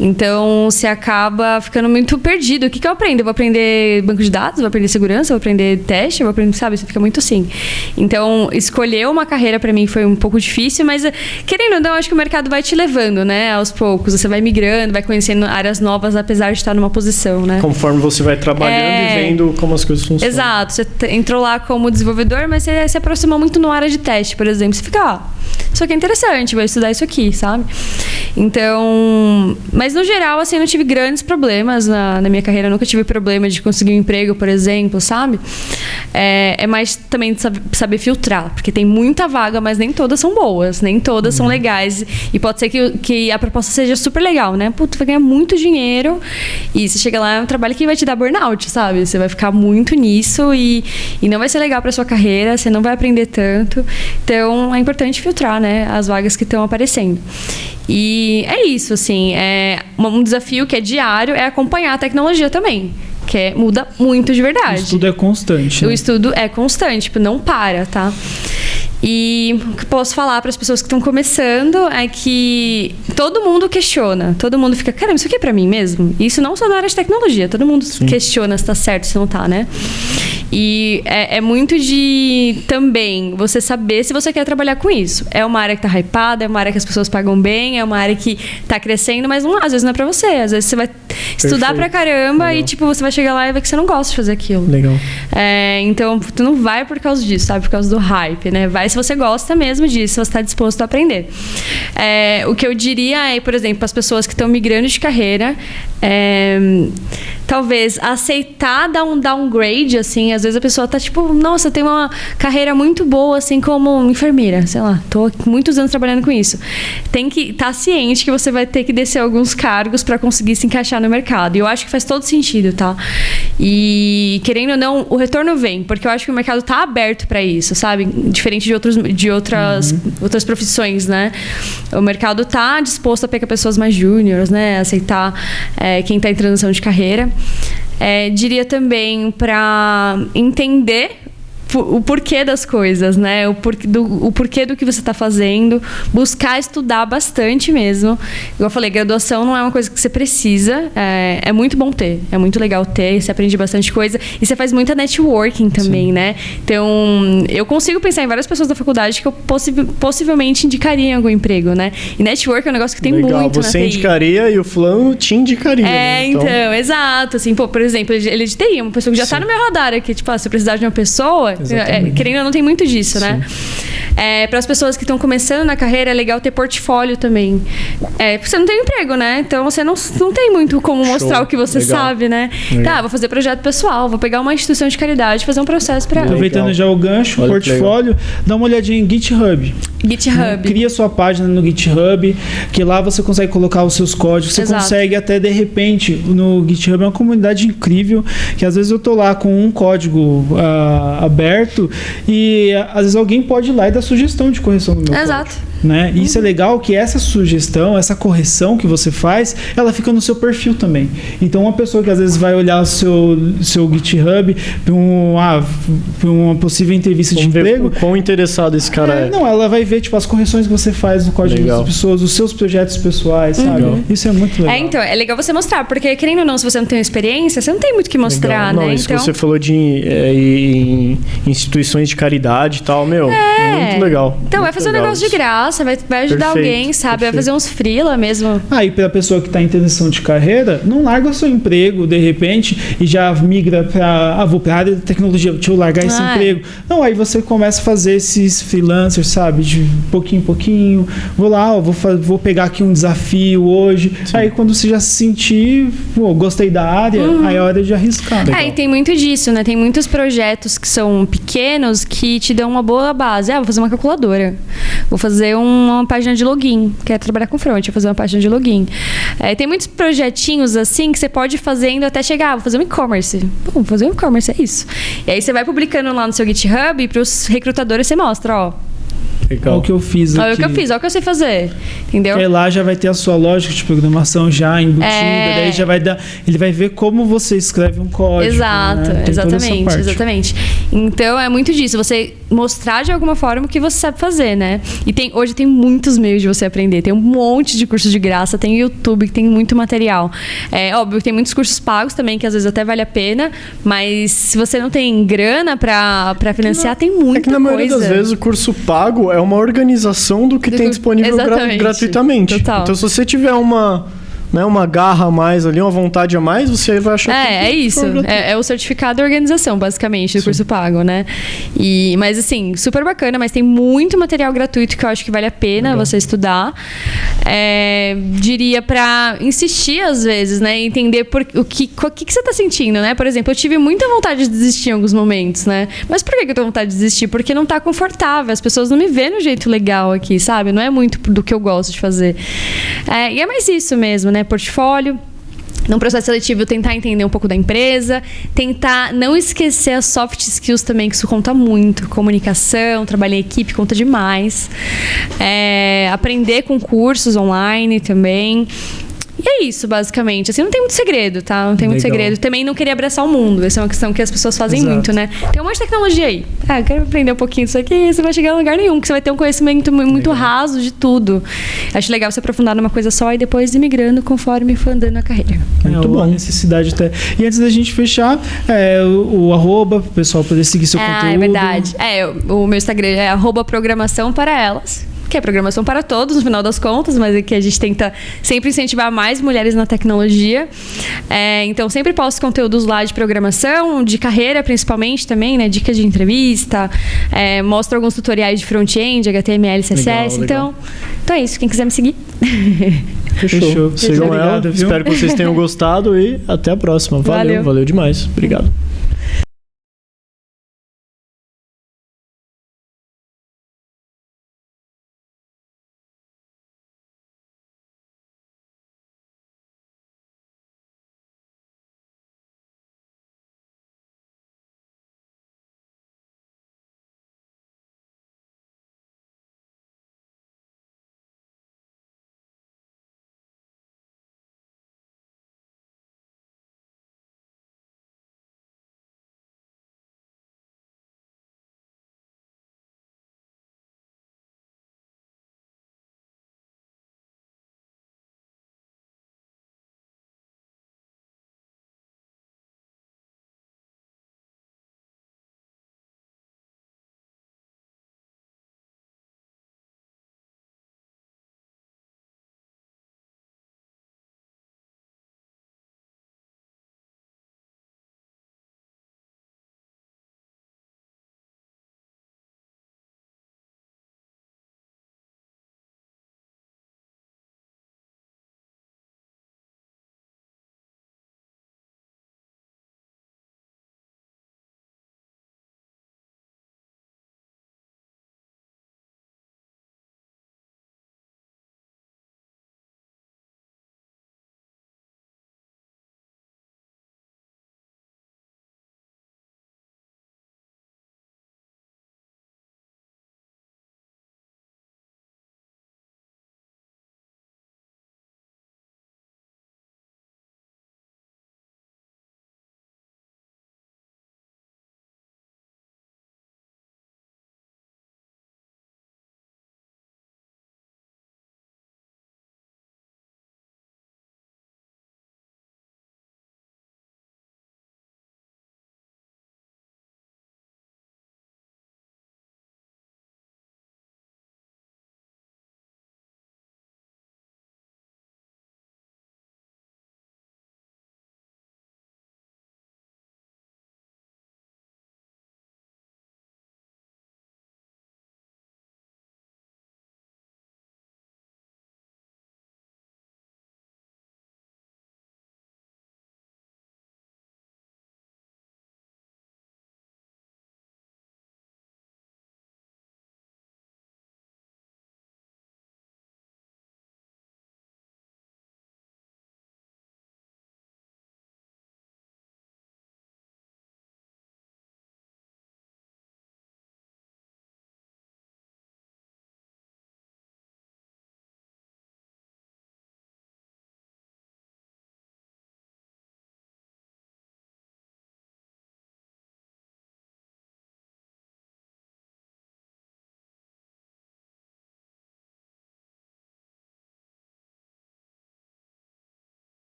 Então, você acaba ficando muito perdido. O que eu aprendo? Eu vou aprender banco de dados, vou aprender segurança, vou aprender teste, vou aprender, sabe? Você fica muito assim. Então, escolher uma carreira pra mim foi um pouco difícil, mas querendo ou não, acho que o mercado vai te levando, né? Aos poucos. Você vai migrando, vai conhecendo áreas novas, apesar de estar numa posição, né? Conforme você vai trabalhando e vendo como as coisas funcionam. Exato. Você entrou lá como desenvolvedor, mas você se aproximou muito na área de teste, por exemplo. Você fica, isso aqui é interessante, vou estudar isso aqui, sabe? Então, mas no geral, assim, eu não tive grandes problemas na minha carreira. Eu nunca tive problema de conseguir um emprego, por exemplo, sabe? É mais também de saber filtrar, porque tem muita vaga, mas nem todas são boas, nem todas são legais. E pode ser que a proposta seja super legal, né? Pô, tu vai ganhar muito dinheiro e você chega lá, é um trabalho que vai te dar burnout, sabe? Você vai ficar muito nisso e não vai ser legal pra sua carreira, você não vai aprender tanto. Então, é importante filtrar, né? As vagas que estão aparecendo. E é isso, assim, um desafio que é diário é acompanhar a tecnologia também, que muda muito de verdade. O estudo é constante. O né? estudo é constante, tipo, não para, tá? E o que eu posso falar para as pessoas que estão começando é que todo mundo questiona, todo mundo fica, caramba, isso aqui é para mim mesmo? Isso não só na área de tecnologia, todo mundo questiona se tá certo, se não tá, né? E é muito de também você saber se você quer trabalhar com isso. É uma área que tá hypada, é uma área que as pessoas pagam bem, é uma área que tá crescendo, mas às vezes não é pra você. Às vezes você vai estudar pra caramba. Legal. E tipo, você vai chegar lá e ver que você não gosta de fazer aquilo. Legal. Então, tu não vai por causa disso, sabe? Por causa do hype, né? Vai se você gosta mesmo disso, se você tá disposto a aprender. O que eu diria é, por exemplo, para as pessoas que estão migrando de carreira, talvez aceitar dar um downgrade, assim. Às vezes a pessoa tá tipo, nossa, tem uma carreira muito boa, assim, como enfermeira, sei lá, tô muitos anos trabalhando com isso. Tem que estar ciente que você vai ter que descer alguns cargos para conseguir se encaixar no mercado. E eu acho que faz todo sentido, tá? E querendo ou não, o retorno vem, porque eu acho que o mercado tá aberto para isso, sabe? Diferente de outras profissões, né? O mercado tá disposto a pegar pessoas mais júniores, né? Aceitar quem tá em transição de carreira. Diria também para entender o porquê das coisas, né? O porquê do que você está fazendo. Buscar estudar bastante mesmo. Igual eu falei, graduação não é uma coisa que você precisa. É muito bom ter. É muito legal ter. Você aprende bastante coisa. E você faz muita networking também, Sim. né? Então, eu consigo pensar em várias pessoas da faculdade que eu possivelmente indicaria em algum emprego, né? E network é um negócio que tem legal. muito Você na TI. indicaria e o fulano te indicaria. Né? Então, exato. Assim, por exemplo, ele de TI, uma pessoa que já está no meu radar aqui. Tipo, se eu precisar de uma pessoa... querendo ou não, tem muito disso, Sim. né? Para as pessoas que estão começando na carreira, é legal ter portfólio também. Porque você não tem emprego, né? Então, você não tem muito como mostrar o que você legal. Sabe, né? Legal. Tá, vou fazer projeto pessoal, vou pegar uma instituição de caridade, fazer um processo para... Aproveitando já o gancho, o portfólio, dá uma olhadinha em GitHub. Cria sua página no GitHub, que lá você consegue colocar os seus códigos. Você Exato. Consegue até, de repente, no GitHub é uma comunidade incrível, que às vezes eu tô lá com um código aberto e às vezes alguém pode ir lá e dar sugestão de correção no meu Exato. código. Né? Isso é legal, que essa sugestão, essa correção que você faz, ela fica no seu perfil também. Então, uma pessoa que às vezes vai olhar o seu GitHub para uma possível entrevista de emprego... Ver quão interessado esse cara é. Não, ela vai ver tipo, as correções que você faz no código das pessoas, os seus projetos pessuais, sabe? Legal. Isso é muito legal. Então, é legal você mostrar, porque querendo ou não, se você não tem experiência, você não tem muito o que mostrar, legal. Não, né? Isso que você falou de em instituições de caridade e tal, muito legal. Então, muito vai fazer um negócio de graça, vai ajudar alguém, sabe? Vai fazer uns freela mesmo. E pra pessoa que tá em transição de carreira, não larga o seu emprego, de repente, e já migra pra, vou pra área de tecnologia, deixa eu largar esse emprego. Não, aí você começa a fazer esses freelancers, sabe? De pouquinho em pouquinho. Vou lá, vou pegar aqui um desafio hoje. Sim. Aí quando você já se sentir, gostei da área, aí é hora de arriscar. E tem muito disso, né? Tem muitos projetos que são pequenos que te dão uma boa base. Vou fazer uma calculadora. Vou fazer uma página de login. Quer trabalhar com front, fazer uma página de login. Tem muitos projetinhos assim que você pode ir fazendo até chegar, vou fazer um e-commerce. Vou fazer um e-commerce, é isso. E aí você vai publicando lá no seu GitHub e para os recrutadores você mostra, ó. Olha o que eu fiz aqui. Olha o que eu fiz, olha o que eu sei fazer. Entendeu? Porque lá já vai ter a sua lógica de programação já embutida, daí já vai dar. Ele vai ver como você escreve um código. Exato, né? exatamente. Então é muito disso, você mostrar de alguma forma o que você sabe fazer, né? E hoje tem muitos meios de você aprender. Tem um monte de cursos de graça, tem o YouTube, que tem muito material. Óbvio que tem muitos cursos pagos também, que às vezes até vale a pena, mas se você não tem grana pra financiar, tem muita coisa. É que na maioria das vezes o curso pago é uma organização do que tem disponível gratuitamente. Total. Então, se você tiver uma garra a mais ali, uma vontade a mais, você vai achar que é isso. É o certificado de organização, basicamente, do curso pago, né? Mas, assim, super bacana, mas tem muito material gratuito que eu acho que vale a pena você estudar. Diria pra insistir, às vezes, né? Entender o que você tá sentindo, né? Por exemplo, eu tive muita vontade de desistir em alguns momentos, né? Mas por que eu tô com vontade de desistir? Porque não tá confortável. As pessoas não me vêem no jeito legal aqui, sabe? Não é muito do que eu gosto de fazer. E é mais isso mesmo, né? Portfólio. No processo seletivo, tentar entender um pouco da empresa, tentar não esquecer as soft skills também, que isso conta muito. Comunicação, trabalho em equipe, conta demais. Aprender com cursos online também. E é isso, basicamente. Assim, não tem muito segredo, tá? Não tem muito segredo. Também não querer abraçar o mundo. Essa é uma questão que as pessoas fazem muito, né? Tem um monte de tecnologia aí. Eu quero aprender um pouquinho disso aqui. Você vai chegar a lugar nenhum, porque você vai ter um conhecimento muito raso de tudo. Acho legal você aprofundar numa coisa só e depois ir migrando conforme for andando a carreira. Muito bom. A necessidade até. E antes da gente fechar, o arroba, para o pessoal poder seguir seu conteúdo. É verdade. O meu Instagram é @programação para elas. Que é programação para todos, no final das contas, mas é que a gente tenta sempre incentivar mais mulheres na tecnologia. Então, sempre posto conteúdos lá de programação, de carreira principalmente também, né? Dicas de entrevista, mostro alguns tutoriais de front-end, HTML, CSS. Legal. Então é isso, quem quiser me seguir. Fechou. Sigam ela, espero que vocês tenham gostado e até a próxima. Valeu demais. Obrigado.